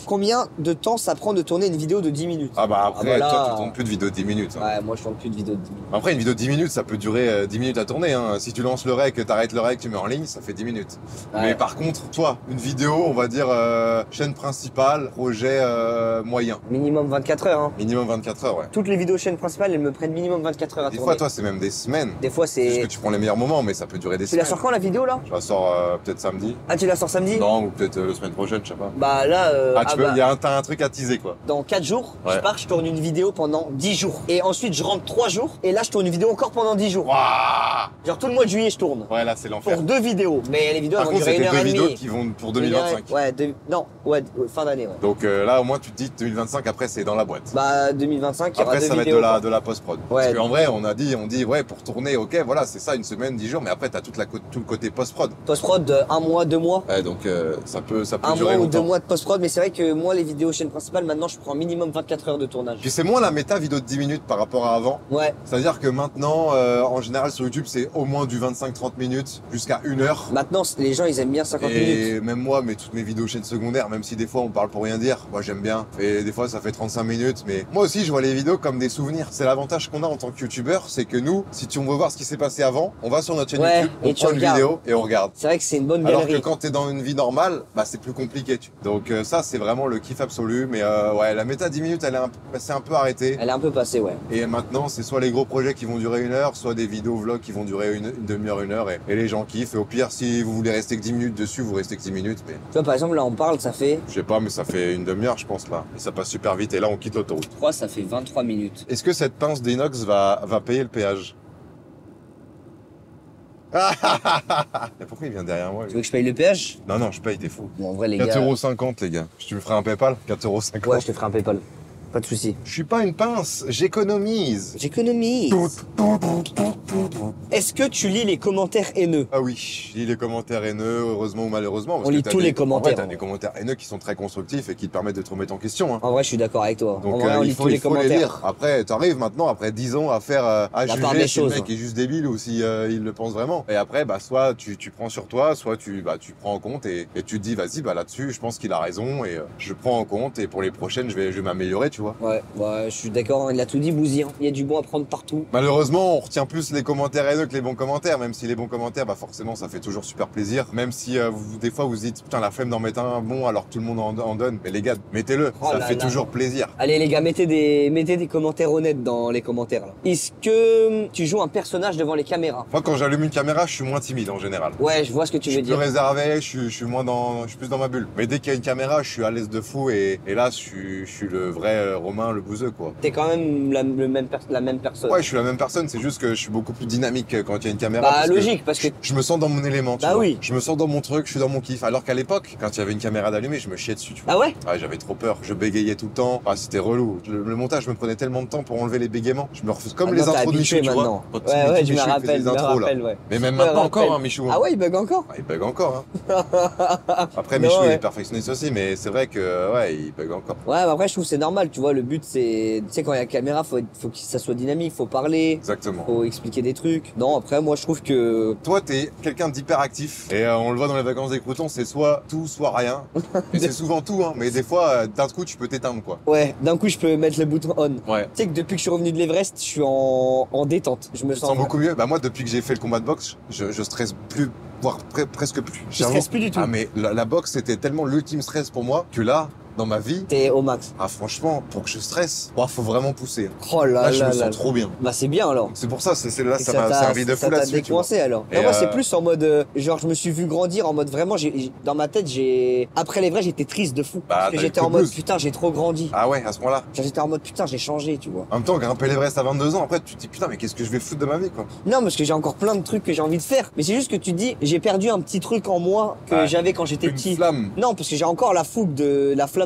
Combien de temps ça prend de tourner une vidéo de 10 minutes? Ah bah après, Ah bah là- toi, tu tournes plus de vidéo de 10 minutes. Hein. Ouais, moi je tourne plus de vidéos de 10 minutes. Après, une vidéo de 10 minutes, ça peut durer 10 minutes à tourner. Hein. Si tu lances le rec, t'arrêtes le rec, tu mets en ligne, ça fait 10 minutes. Ouais. Mais par contre, toi, une vidéo, on va dire chaîne principale, projet moyen. Minimum 24 heures, hein. Minimum 24 heures, ouais. Toutes les vidéos chaînes principales, elles me prennent minimum 24 heures à Des tourner. fois, toi, c'est même des semaines. Des fois, C'est juste c'est... que tu prends les meilleurs moments, mais ça peut durer des Tu la semaines. sors quand la vidéo là? Je la sors peut-être samedi. Ah, tu la sors samedi? Non, ou peut-être la semaine prochaine, je sais pas. Bah là, T'as un truc à teaser, quoi. dans 4 jours, Ouais. je pars, je tourne une vidéo pendant 10 jours. Et ensuite, je rentre 3 jours, et là, je tourne une vidéo encore pendant 10 jours. Waouh. Genre tout le mois de juillet, je tourne. Ouais, là, c'est l'enfer. Pour 2 vidéos. Mais les vidéos, Par elles vont contre, durer c'est 1 tes heure deux et vidéos demie. qui vont pour 2025. Fin d'année, ouais. Donc là, au moins, tu te dis 2025, après, c'est dans la boîte. Bah 2025, il y aura Après, 2 ça va être vidéos. de la post-prod. Ouais. Parce qu'en vrai, on dit, ouais, pour tourner, ok, voilà, c'est ça, une semaine, 10 jours, mais après, t'as tout le côté post-prod. Post-prod, 1 mois, 2 mois. Ouais, donc ça peut Un durer mois ou 2 longtemps. mois de post-prod, mais c'est vrai que moi, les vidéos chaîne principale, maintenant, je prends minimum 24 heures de tournage. Puis c'est moins la méta vidéo de 10 minutes par rapport à avant. Ouais. C'est-à-dire que maintenant, en général, sur YouTube, c'est au moins du 25-30 minutes jusqu'à 1 heure. Maintenant, les gens, ils aiment bien 50 minutes. Et même moi, mais toutes mes vidéos chaînes secondaires, même si des fois on parle pour rien dire, moi j'aime bien. Et des fois ça fait 35 minutes, mais moi aussi je vois les vidéos comme des souvenirs. C'est l'avantage qu'on a en tant que youtubeur, c'est que nous, si on veut voir ce qui s'est passé avant, on va sur notre chaîne Ouais, YouTube, et on tu prend une regardes. vidéo et on regarde. C'est vrai que c'est une bonne Alors que galerie. quand t'es dans une vie normale, bah c'est plus compliqué. Donc ça c'est vraiment le kiff absolu. Mais ouais, la méta 10 minutes, c'est un peu arrêté. Elle est un peu passée, ouais. Et maintenant, c'est soit les gros projets qui vont durer 1 heure, soit des vidéos vlogs qui vont durer une demi-heure, 1 heure, et les gens kiffent. Et au pire, si vous voulez rester que 10 minutes dessus, vous restez que 10 minutes. Mais Tu vois, par exemple, là, on parle, ça fait, je sais pas, mais ça fait une demi-heure, je pense, là. Et ça passe super vite. Et là, on quitte l'autoroute. je crois, ça fait 23 minutes. Est-ce que cette pince d'inox va payer le péage? Mais pourquoi il vient derrière moi Tu lui veux que je paye le péage? Non, non, je paye, t'es fou. Bon, en vrai, les gars. 4,50 €, les gars. Tu me feras un PayPal? 4,50 €. Ouais, je te ferai un PayPal. Pas de soucis. Je suis pas une pince, j'économise. J'économise. Est-ce que tu lis les commentaires haineux? Ah oui, je lis les commentaires haineux, heureusement ou malheureusement. Parce On que lit t'as tous les commentaires, En vrai, t'as hein. des commentaires haineux qui sont très constructifs et qui te permettent de te remettre en question. Hein. En vrai, je suis d'accord avec toi. Donc en vrai, on lit tous les il faut les commentaires. lire. Après, t'arrives maintenant, après 10 ans, à faire à La part des juger si le choses. mec est juste débile ou si il le pense vraiment. Et après, bah soit tu prends sur toi, soit tu prends en compte et tu te dis vas-y, bah là-dessus, je pense qu'il a raison et je prends en compte et pour les prochaines, je vais m'améliorer, tu vois. Ouais, je suis d'accord, il a tout dit, Bouzy. Hein. Il y a du bon à prendre partout. Malheureusement, on retient plus les commentaires haineux que les bons commentaires, même si les bons commentaires, bah forcément, ça fait toujours super plaisir. Même si des fois vous vous dites putain la flemme d'en mettre un bon alors que tout le monde en donne, mais les gars, mettez-le, Oh ça là fait là. toujours plaisir. Allez les gars, mettez des commentaires honnêtes dans les commentaires là. Est-ce que tu joues un personnage devant les caméras? Moi, quand j'allume une caméra, je suis moins timide en général. Ouais, je vois ce que tu Je veux suis plus dire. réservé, je suis plus dans ma bulle. Mais dès qu'il y a une caméra, je suis à l'aise de fou et là, je suis le vrai Romain, le bouseux, quoi. T'es quand même la même personne. Ouais, je suis la même personne, c'est juste que je suis beaucoup plus dynamique quand il y a une caméra. Bah parce que logique, parce que je me sens dans mon élément, tu Bah vois. oui. Je me sens dans mon truc, je suis dans mon kiff. Alors qu'à l'époque, quand il y avait une caméra d'allumée, je me chiais dessus, tu vois. ah ouais. Ouais, j'avais trop peur, je bégayais tout le temps. Ah, c'était relou. Le montage me prenait tellement de temps pour enlever les bégaiements. Je me refuse comme Ah les non, t'es intros de habitué Michou, tu vois. maintenant. Quand Ouais, Mickey je me Michou, il faisait rappelle, les intros, là. ouais. Mais même Je me maintenant encore, rappelle. hein, Michou. Ah ouais, il bug encore. Ah, il bug encore, hein. Après, Non, Michou, il ouais. est perfectionniste aussi, mais c'est vrai que, ouais, il bug encore. Ouais, mais après je trouve que c'est normal, tu vois, le but c'est, tu sais, quand il y a la caméra, faut que ça soit dynamique, faut parler, Exactement. faut expliquer des trucs. Non, après moi je trouve que, Toi, t'es quelqu'un d'hyperactif. Et on le voit dans les vacances des croutons, c'est soit tout, soit rien. Et c'est souvent tout, hein. Mais des fois, d'un coup, tu peux t'éteindre, quoi. ouais, d'un coup je peux mettre le bouton on. Ouais. Tu sais que depuis que je suis revenu de l'Everest, je suis en détente. Je me Je te sens beaucoup mieux. Bah, moi, depuis que j'ai fait le combat de boxe, je stresse plus, voire presque plus. Je stresse plus du tout. Ah, mais la boxe, c'était tellement l'ultime stress pour moi que là, dans ma vie. T'es au max. Ah franchement, pour que je stresse, faut vraiment pousser. Oh là Là, je là me là. sens trop bien. Bah c'est bien alors. C'est pour ça, là, Et ça m'a servi de fou ça t'a là-dessus. tu vois. décoincé alors. Et Non, moi c'est plus en mode genre je me suis vu grandir en mode vraiment dans ma tête après les vrais j'étais triste de fou parce que t'as j'étais eu en le mode blues. putain j'ai trop grandi. Ah ouais, à ce moment-là. Genre, j'étais en mode putain j'ai changé tu vois. En même temps, grimper l'Everest à 22 ans, après tu te dis putain, mais qu'est-ce que je vais foutre de ma vie quoi. Non parce que j'ai encore plein de trucs que j'ai envie de faire. Mais c'est juste que tu te dis j'ai perdu un petit truc en moi que Ouais. j'avais quand j'étais Une petit. flamme. Non parce que j'ai encore la flamme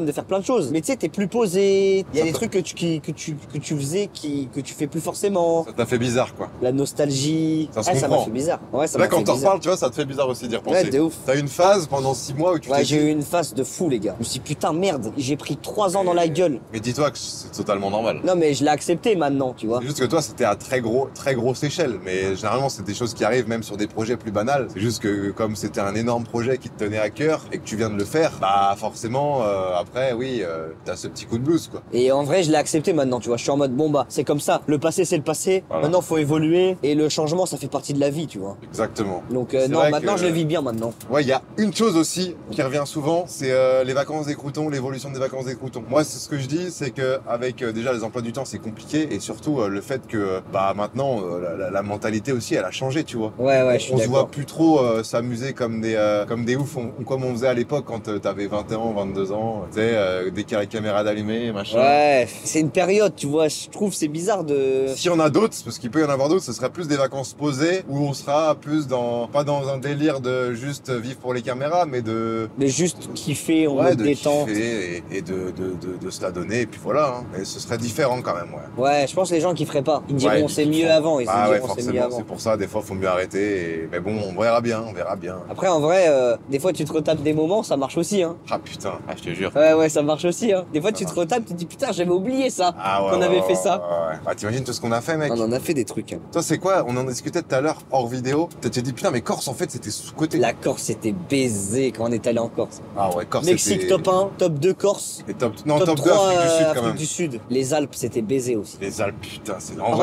de faire plein de choses. Mais tu sais t'es plus posé. Il y a des trucs que tu faisais que tu fais plus forcément. Ça t'a fait bizarre quoi. La nostalgie. Ça se ça m'a comprend. fait bizarre. Ouais ça Là, m'a quand fait t'en bizarre. reparles, tu vois, ça te fait bizarre aussi d'y repenser. Ouais de ouf. T'as eu une phase pendant 6 mois où tu Ouais, t'es j'ai dit... eu une phase de fou, les gars. Je me suis dit, putain, merde, j'ai pris 3 ans dans la gueule. Mais dis-toi que c'est totalement normal. Non, mais je l'ai accepté maintenant, tu vois. C'est juste que toi, c'était à très grosse échelle. Mais généralement, c'est des choses qui arrivent même sur des projets plus banals. C'est juste que comme c'était un énorme projet qui te tenait à cœur et que tu viens de le faire, bah forcément, après, oui, t'as ce petit coup de blues, quoi. Et en vrai, je l'ai accepté maintenant, tu vois. Je suis en mode, bon, bah, c'est comme ça. Le passé, c'est le passé. Voilà. Maintenant, faut évoluer. Et le changement, ça fait partie de la vie, tu vois. Exactement. Donc, C'est non, vrai maintenant, que- je le vis bien maintenant. Ouais, il y a une chose aussi qui revient souvent, c'est les vacances des croutons, l'évolution des vacances des croutons. Moi, c'est ce que je dis, c'est que avec déjà les emplois du temps, c'est compliqué, et surtout le fait que bah maintenant la mentalité aussi, elle a changé, tu vois. Ouais, je suis On se voit d'accord. plus trop s'amuser comme des oufs, comme on faisait à l'époque quand t'avais 20 ans, 22 ans, tu sais, dès qu'il y a la caméra d'allumer, machin. Ouais, c'est une période, tu vois. Je trouve c'est bizarre de. S'il y en a d'autres, parce qu'il peut y en avoir d'autres, ce serait plus des vacances posées, où on sera plus pas dans un délire de juste vivre pour les caméras, mais de juste kiffer, on ouais, me de détend. kiffer et de se la donner, et puis voilà. Hein. Et ce serait différent quand même, ouais. Ouais, je pense que les gens qui feraient pas. Ils me diront Ouais, c'est ils mieux font- avant. Ils Ah se ouais, diront c'est mieux forcément, avant. c'est pour ça, des fois, faut mieux arrêter. Mais bon, on verra bien, on verra bien. Après, en vrai, des fois, tu te retapes des moments, ça marche aussi, hein. Ah putain, je te jure. Ouais, ça marche aussi, hein. Des fois, Ça tu te marche. retapes, tu te dis putain, j'avais oublié ça. Ah ouais, qu'on avait ouais, fait ouais, ça. ouais. Ah, t'imagines tout ce qu'on a fait, mec. On en a fait des trucs, hein. Toi, c'est quoi? On en discutait tout à l'heure, hors vidéo. Tu t'es dit, putain, mais Corse, en fait, c'était sous-côté. La Corse, c'était baisé quand on est allé en Corse. Ah ouais, Corse, Mexique, c'était... top 1, top 2, Corse. Et non, top 2, 3, Afrique du Sud, quand Afrique même. du Sud. Les Alpes, c'était baisé aussi. Les Alpes, putain, c'est... En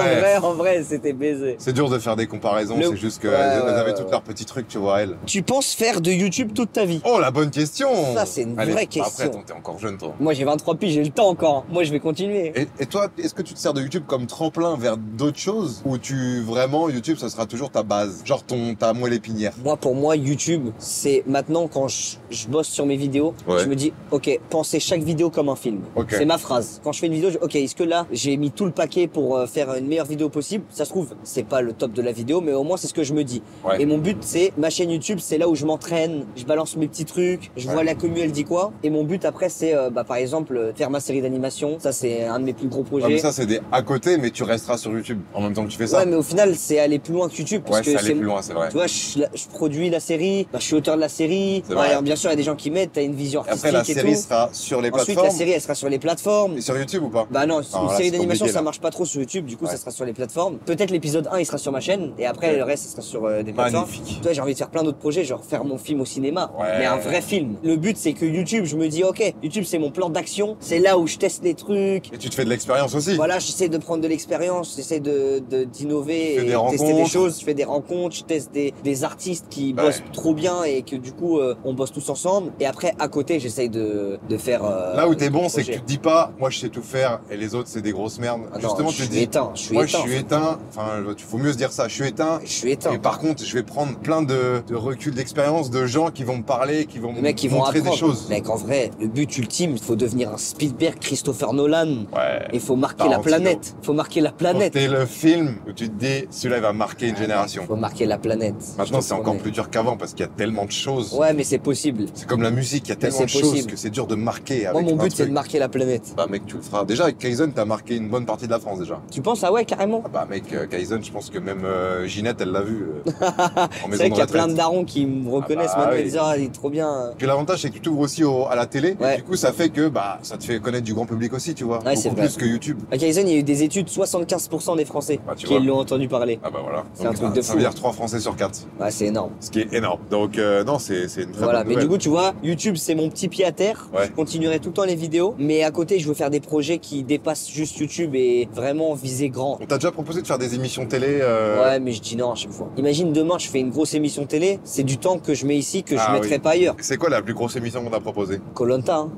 vrai, c'était baisé. C'est dur de faire des comparaisons, Le- c'est juste qu'elles Ouais, avaient ouais, tous ouais. leurs petits trucs, tu vois, elles. Tu penses faire de YouTube toute ta vie? Oh, la bonne question! Ça, c'est une Allez, vraie question. Après, attends, t'es encore jeune, toi. Moi, j'ai 23 piges, j'ai le temps encore. Moi, je vais continuer. Et toi, est-ce que tu te sers de YouTube comme tremplin vers d'autres choses? Ou vraiment, YouTube, ça sera toujours ta base? Genre ta moelle épinière? Pour moi, YouTube, c'est maintenant quand je bosse sur mes vidéos, Ouais. je me dis, ok, pensez chaque vidéo comme un film. Ok. C'est ma phrase. Quand je fais une vidéo, ok, est-ce que là, j'ai mis tout le paquet pour faire une meilleure vidéo possible? Ça se trouve, c'est pas le top de la vidéo, mais au moins, c'est ce que je me dis. Ouais. Et mon but, c'est, ma chaîne YouTube, c'est là où je m'entraîne, je balance mes petits trucs, je Ouais. vois la commu, elle dit quoi. Et mon but après, c'est, par exemple, faire ma série d'animation. Ça, c'est un de mes plus gros projets. Ouais, mais ça, c'est des à côté, mais tu resteras sur YouTube en même temps que tu fais ça. Ouais, mais au final, c'est aller plus loin que YouTube. Parce Ouais, que ça allait c'est plus loin, c'est vrai. tu vois, je produis la série, je suis auteur de la série. C'est vrai. Bien sûr, il y a des gens qui m'aident, t'as une vision Et artistique après, la et série tout. sera sur les Ensuite, plateformes. la série, elle sera sur les plateformes. Et sur YouTube ou pas? Bah non, Ah, une là, série c'est d'animation, compliqué, ça là. marche pas trop sur YouTube, du coup, Ouais. ça sera sur les plateformes. Peut-être l'épisode 1, il sera sur ma chaîne, et après, Ok. le reste, ça sera sur des plateformes. Magnifique. Toi, j'ai envie de faire plein d'autres projets, genre faire mon film au cinéma, Ouais. mais un vrai film. Le but, c'est que YouTube, je me dis, ok, YouTube, c'est mon plan d'action, c'est là où je teste les trucs. Et tu te fais de l'expérience aussi. Voilà, j'essaie de prendre de l'expérience, j'essaie d'innover Tu fais et des tester des rencontres. choses. Je fais des rencontres, je teste des artistes qui Ouais. bossent trop bien et que du coup on bosse tous ensemble. Et après à côté j'essaye de faire. Là où t'es des bon, c'est que projets. tu te dis pas, moi je sais tout faire et les autres c'est des grosses merdes. Ah non, Justement, je tu te suis dis, éteint, je suis moi éteint. je suis éteint. Enfin, il faut mieux se dire ça. Je suis éteint. Je suis éteint. Et par contre, je vais prendre plein de recul d'expérience de gens qui vont me parler, qui vont Les me mecs qui vont montrer apprendre. des choses. Mec, en vrai, le but ultime, il faut devenir un Spielberg, Christopher Nolan. Ouais. Il faut marquer la Tarantino. planète. Il faut marquer la planète. T'es le film où tu te dis, celui-là il va marquer une génération. Il faut marquer la planète. Maintenant, Je te c'est encore promets. plus dur qu'avant parce qu'il y a tellement de choses. Ouais, mais c'est possible. C'est comme la musique, il y a tellement c'est de choses possible. que c'est dur de marquer avec Moi, mon un but, c'est truc. de marquer la planète. Bah mec, tu le feras. Déjà avec Kaizen, t'as marqué une bonne partie de la France déjà. Tu penses, ah ouais, carrément? Ah bah mec, Kaizen, je pense que même Ginette, elle l'a vu en C'est maison vrai de qu'il y a plein retraite. de darons qui me reconnaissent bah maintenant et oui. disent, ah, il est trop bien. Puis l'avantage, c'est que tu t'ouvres aussi à la télé. Ouais. Et du coup, ça fait que bah ça te fait connaître du grand public aussi, tu vois. Ouais, c'est Beaucoup vrai. plus que YouTube. À Kaizen, il y a eu des études, 75% des Français Bah, tu qui vois. l'ont entendu parler. Ah bah voilà. C'est un truc de Ça fou. veut dire 3 Français sur 4. Ouais, c'est énorme. Ce qui est énorme. Donc non, c'est une très Voilà, bonne mais nouvelle. du coup, tu vois, YouTube, c'est mon petit pied à terre. Ouais. Je continuerai tout le temps les vidéos. Mais à côté, je veux faire des projets qui dépassent juste YouTube et vraiment viser grand. On t'a déjà proposé de faire des émissions télé Ouais, mais je dis non à chaque fois. Imagine demain, je fais une grosse émission télé. C'est du temps que je mets ici que je Ah mettrai oui. pas ailleurs. C'est quoi la plus grosse émission qu'on t'a proposée? Koh-Lanta, hein.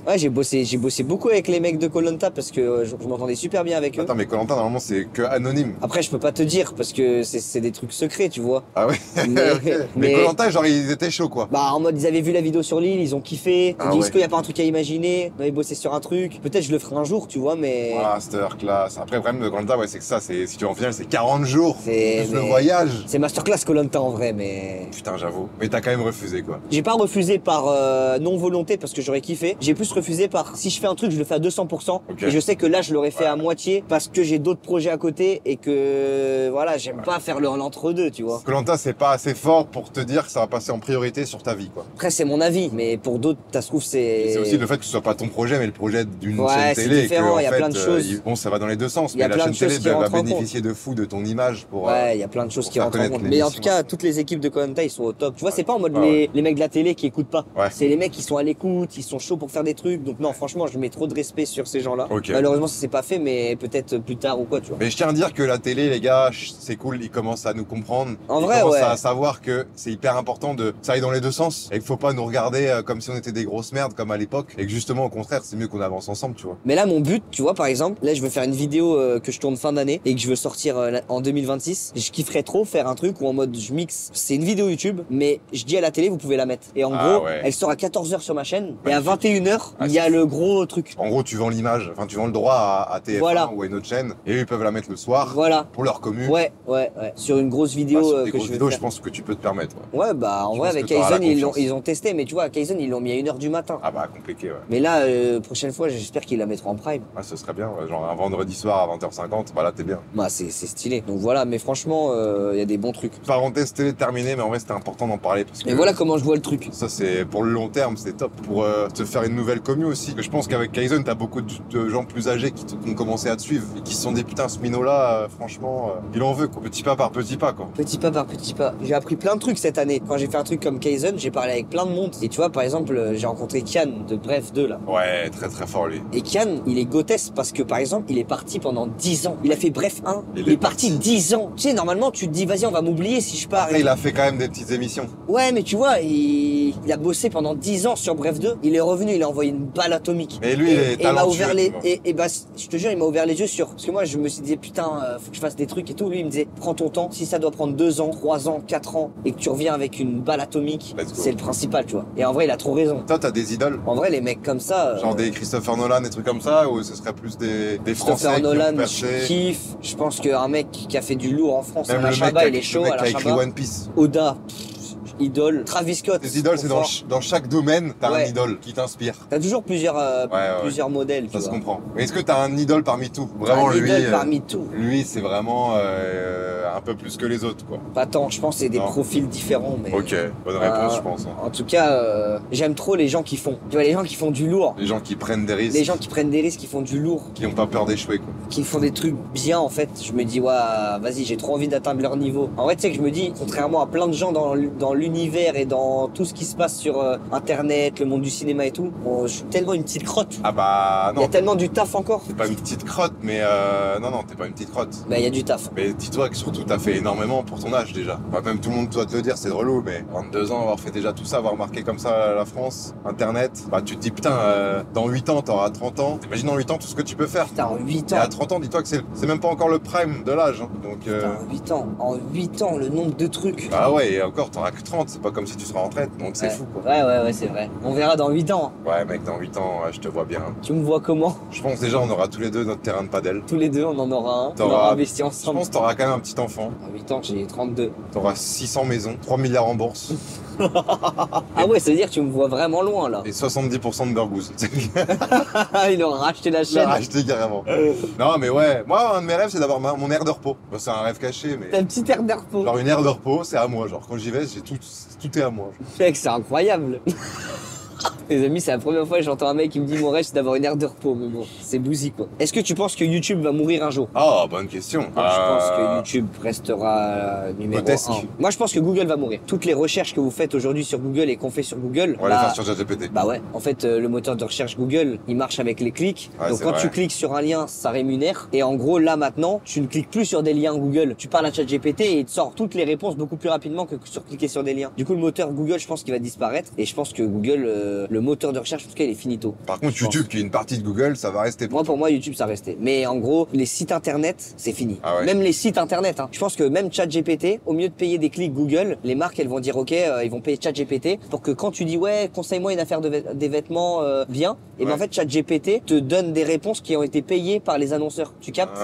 Ouais, j'ai bossé beaucoup avec les mecs de koh parce que je m'entendais super bien avec eux. Attends, mais koh normalement, c'est que anonyme. Après, je peux pas te dire parce que c'est des trucs secrets, tu vois. Ah ouais. Mais koh genre, ils étaient chauds, quoi. Bah, en mode, ils avaient vu la vidéo sur l'île, ils ont kiffé. Ils Ah disent ouais. qu'il y a pas un truc à imaginer. On avait bossé sur un truc. Peut-être je le ferai un jour, tu vois, mais. Masterclass. Après, le problème de koh ouais, c'est que ça, c'est si tu vas en finale, c'est 40 jours. C'est Le voyage. C'est masterclass koh en vrai, mais. Putain, j'avoue. Mais t'as quand même refusé, quoi. J'ai pas refusé par non volonté parce que j'aurais kiffé. J'ai plus refusé par si je fais un truc, je le fais à 200%. Okay. Et je sais que là, je l'aurais fait à moitié parce que j'ai d'autres projets à côté et que voilà, j'aime pas faire l'entre-deux, tu vois. koh c'est pas assez fort pour te dire que ça va passer en priorité sur ta vie, quoi. Après, c'est mon avis, mais pour d'autres, ça se trouve, C'est aussi le fait que ce soit pas ton projet, mais le projet d'une chaîne c'est télé. différent, il y a fait, plein de choses. Bon, ça va dans les deux sens, Il y a mais la plein chaîne de choses télé qui va rentrent en bénéficier de fou de ton image pour. Ouais, il y a plein de choses qui rentrent en compte. Mais en tout l'émission. cas, toutes les équipes de koh ils sont au top. Tu vois, c'est pas en mode Ouais. les mecs de la télé qui écoutent pas. Ouais. C'est les mecs qui sont à l'écoute, ils sont chauds pour faire des trucs. Donc non, franchement, je mets trop de respect sur ces gens-là. Ok. Malheureusement, ça s'est pas fait, mais peut-être plus tard ou quoi, tu vois. Mais je tiens à dire que la télé, les gars, c'est cool, ils commencent à nous comprendre. En ils vrai, commencent ouais. à savoir que c'est hyper important de ça aille dans les deux sens et qu'il faut pas nous regarder comme si on était des grosses merdes comme à l'époque et que justement au contraire, c'est mieux qu'on avance ensemble, tu vois. Mais là, mon but, tu vois, par exemple, là, je veux faire une vidéo que je tourne fin d'année et que je veux sortir en 2026. Je kifferais trop faire un truc où en mode je mixe. C'est une vidéo YouTube, mais je dis à la télé, vous pouvez la mettre. Et en gros, ouais. elle sort à 14h sur ma chaîne et à Magnifique. 21h, il y a le gros truc. En gros, tu vends l'image, enfin tu vends le droit à TF1 Voilà. ou à une autre chaîne et eux ils peuvent la mettre le soir Voilà. pour leur commu. Ouais. Sur une grosse vidéo Sur des que grosses je vais vidéos, faire. je pense que tu peux te permettre. Ouais. Ouais, bah en Je vrai, pense avec que t'auras la Kaizen, confiance. ils ont testé, mais tu vois, à Kaizen, ils l'ont mis à 1h du matin. Ah bah compliqué, ouais. Mais là, prochaine fois, j'espère qu'ils la mettront en prime. Ah, ce serait bien, ouais. Genre un vendredi soir à 20h50, bah là t'es bien. Bah, c'est stylé. Donc voilà, mais franchement, il y a des bons trucs. Parenthèse télé terminée, mais en vrai c'était important d'en parler parce que. Et voilà comment je vois le truc. Ça c'est pour le long terme, c'est top. Pour te faire une nouvelle commu aussi. Je pense qu'avec Kaizen, t'as beaucoup de gens plus âgés qui ont commencé à te suivre et qui se sont dit putain ce minot là, franchement, il en veut quoi. Petit pas par petit pas quoi. Petit pas par petit pas. J'ai appris plein de trucs cette année. Quand j'ai fait un truc comme Kaizen, j'ai parlé avec plein de monde. Et tu vois, par exemple, j'ai rencontré Kian de Bref 2 là. Ouais, très très fort lui. Et Kian, il est grotesque parce que par exemple, il est parti pendant 10 ans. Il a fait Bref 1. Il Il est est parti 10 ans. Tu sais, normalement, tu te dis, vas-y, on va m'oublier si je pars. Après, il a fait quand même des petites émissions. Ouais, mais tu vois, il a bossé pendant 10 ans sur Bref 2. Il est revenu, il a envoyé une balle atomique. Mais lui, il est il m'a talentueux, ouvert les, tu vois. et bah, je te jure, il m'a ouvert les yeux sur, parce que moi, je me suis dit, putain, faut que je fasse des trucs et tout. Lui, il me disait, prends ton temps. Si ça doit prendre 2 ans, 3 ans, 4 ans, et que tu reviens avec une balle atomique, Let's go. c'est le principal, tu vois. Et en vrai, il a trop raison. Toi, t'as des idoles? En vrai, les mecs comme ça. Genre des Christopher Nolan, des trucs comme ça, ou ce serait plus des Français Christopher qui ont Nolan, percé? je kiffe. Je pense qu'un mec qui a fait du lourd en France, Même Alain le mec, Chabat, il est chaud, le mec Alain qui a écrit Chabat. One Piece. Oda, idole. Travis Scott. Les idoles, c'est trop fort. dans chaque domaine, t'as un Ouais. idole qui t'inspire. T'as toujours plusieurs, ouais. plusieurs modèles, tu Ça se vois. comprend. Mais est-ce que t'as un idole parmi tout? Vraiment, Un lui, idole parmi tout. lui, c'est vraiment un peu plus que les autres, quoi. Pas tant, je pense que c'est des Non. profils différents, mais. Ok, bonne réponse, je pense. Hein. En tout cas, j'aime trop les gens qui font. Tu vois, les gens qui font du lourd. Les gens qui prennent des risques, Les gens qui prennent des risques, qui font du lourd, qui n'ont pas peur d'échouer, quoi. qui font des trucs bien en fait. Je me dis, ouais, vas-y, j'ai trop envie d'atteindre leur niveau. En vrai, tu sais que je me dis, contrairement à plein de gens dans l'univers et dans tout ce qui se passe sur Internet, le monde du cinéma et tout, je suis tellement une petite crotte. Ah bah Il y a non, tellement du taf encore. t'es pas une petite crotte, mais non, t'es pas une petite crotte. Bah, il y a du taf. Mais dis-toi que surtout t'as fait énormément pour ton âge déjà. Enfin, même tout le monde doit te le dire, c'est relou, mais 22 ans, avoir fait déjà tout ça, avoir marqué comme ça la France, Internet, bah tu te dis putain, dans 8 ans t'auras 30 ans, t'imagines dans 8 ans tout ce que tu peux faire. Putain, en 8 Et ans. à 30 ans, dis-toi que c'est même pas encore le prime de l'âge. Hein. Donc, Putain, en 8 ans. En 8 ans, le nombre de trucs. bah ouais, et encore t'auras que 30, c'est pas comme si tu seras en retraite, donc c'est Ouais. fou quoi. Ouais, c'est vrai. On verra dans 8 ans. Ouais mec, dans 8 ans, je te vois bien. Tu me vois comment? Je pense déjà on aura tous les deux notre terrain de padel. Tous les deux, on en aura un. On T'auras- aura investi Je ensemble. pense que t'auras quand même un petit enfant, À 8 ans, j'ai 32. t'auras 600 maisons, 3 milliards en bourse Ah ouais, ça veut dire que tu me vois vraiment loin là. et 70% de Burgouze. Ils ont racheté la Je l'ai chaîne. racheté carrément. Non mais ouais, moi un de mes rêves c'est d'avoir mon aire de repos. Bah, c'est un rêve caché mais... T'as un petit air d'air repos. Genre une aire de repos c'est à moi, genre quand j'y vais tout est à moi. Mec, c'est incroyable. Les amis, c'est la première fois que j'entends un mec qui me dit mon rêve c'est d'avoir une aire de repos, mais bon, c'est bousy quoi. Est-ce que tu penses que YouTube va mourir un jour? Ah bonne question. Je pense que YouTube restera numéro Grotesque. 1. Moi, je pense que Google va mourir. Toutes les recherches que vous faites aujourd'hui sur Google et qu'on fait sur Google, On va les faire sur ChatGPT. bah ouais. En fait, le moteur de recherche Google, il marche avec les clics. Ouais, Donc c'est quand vrai. tu cliques sur un lien, ça rémunère. Et en gros, là maintenant, tu ne cliques plus sur des liens Google. Tu parles à ChatGPT et il te sort toutes les réponses beaucoup plus rapidement que sur cliquer sur des liens. Du coup, le moteur Google, je pense qu'il va disparaître. Et je pense que Google, le moteur de recherche, en tout cas, il est finito. Par contre, je pense. YouTube, qui est une partie de Google, ça va rester. Moi, pour moi, YouTube, ça restait. Mais en gros, les sites internet, c'est fini. Ah ouais. Même les sites internet, hein. Je pense que même ChatGPT, au mieux de payer des clics Google, les marques, elles vont dire, OK, ils vont payer ChatGPT pour que quand tu dis, ouais, conseille-moi une affaire des vêtements bien, et ben en fait, ChatGPT te donne des réponses qui ont été payées par les annonceurs. Tu captes?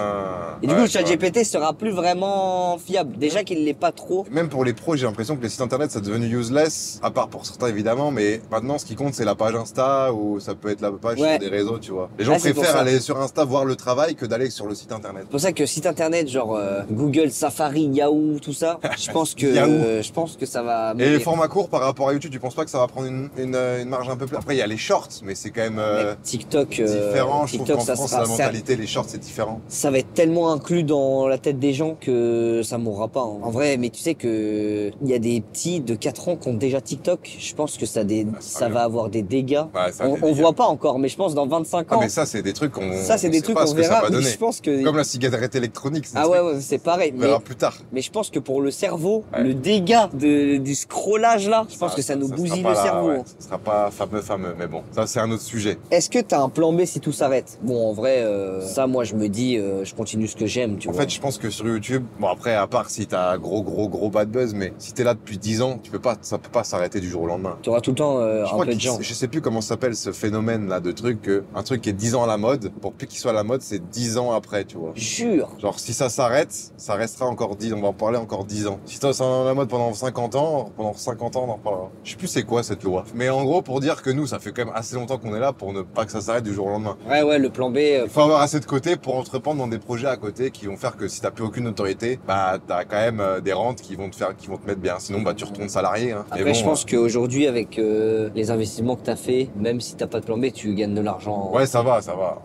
Et du coup, ChatGPT sera plus vraiment fiable. Déjà qu'il l'est pas trop. Même pour les pros, j'ai l'impression que les sites internet, c'est devenu useless, à part pour certains évidemment, mais maintenant, ce qui compte, c'est la page Insta ou ça peut être la page sur des réseaux, tu vois. Les gens préfèrent aller sur Insta voir le travail que d'aller sur le site internet. C'est pour ça que site internet, genre Google, Safari, Yahoo, tout ça, je pense que ça va. Et les formats courts par rapport à YouTube, tu penses pas que ça va prendre une marge un peu plus? Après, il y a les shorts, mais c'est quand même TikTok différent. Je TikTok, trouve qu'en France, la mentalité, les shorts, c'est différent. Ça va être tellement inclus dans la tête des gens que ça mourra pas. Hein. En vrai, mais tu sais que il y a des petits de 4 ans qui ont déjà TikTok. Je pense que ça va avoir des dégâts. Ouais, on voit pas encore, mais je pense dans 25 ans. Ah, mais ça, c'est des trucs qu'on. Ça, c'est des trucs qu'on verra. Mais je pense que. Comme la cigarette électronique. Ouais, c'est pareil. On verra plus tard. Mais je pense que pour le cerveau, le dégât du scrollage là, je pense que ça nous bousille le cerveau. Ouais. Ce sera pas fameux, mais bon, ça c'est un autre sujet. Est-ce que t'as un plan B si tout s'arrête? Bon, en vrai, ça, moi, je me dis, je continue ce que j'aime, tu vois. En fait, je pense que sur YouTube, bon après, à part si t'as gros bad buzz, mais si t'es là depuis 10 ans, ça peut pas s'arrêter du jour au lendemain. Tu auras tout le temps un peu de gens. Je sais plus comment ça s'appelle ce phénomène là de truc, un truc qui est 10 ans à la mode, pour plus qu'il soit à la mode, c'est 10 ans après, tu vois. Jure. Genre si ça s'arrête, ça restera encore 10, on va en parler encore 10 ans. Si ça sera à la mode pendant 50 ans, on en reparlera. Je sais plus c'est quoi cette loi. Mais en gros, pour dire que nous, ça fait quand même assez longtemps qu'on est là pour ne pas que ça s'arrête du jour au lendemain. Ouais, le plan B. Il faut avoir assez de côté pour entreprendre dans des projets à côté qui vont faire que si t'as plus aucune autorité, bah t'as quand même des rentes qui vont te mettre bien. Sinon, bah tu retournes salarié. Hein. Après, je pense qu'aujourd'hui, avec les investissements que t'as fait, même si t'as pas de plan B, tu gagnes de l'argent. Ouais, ça va.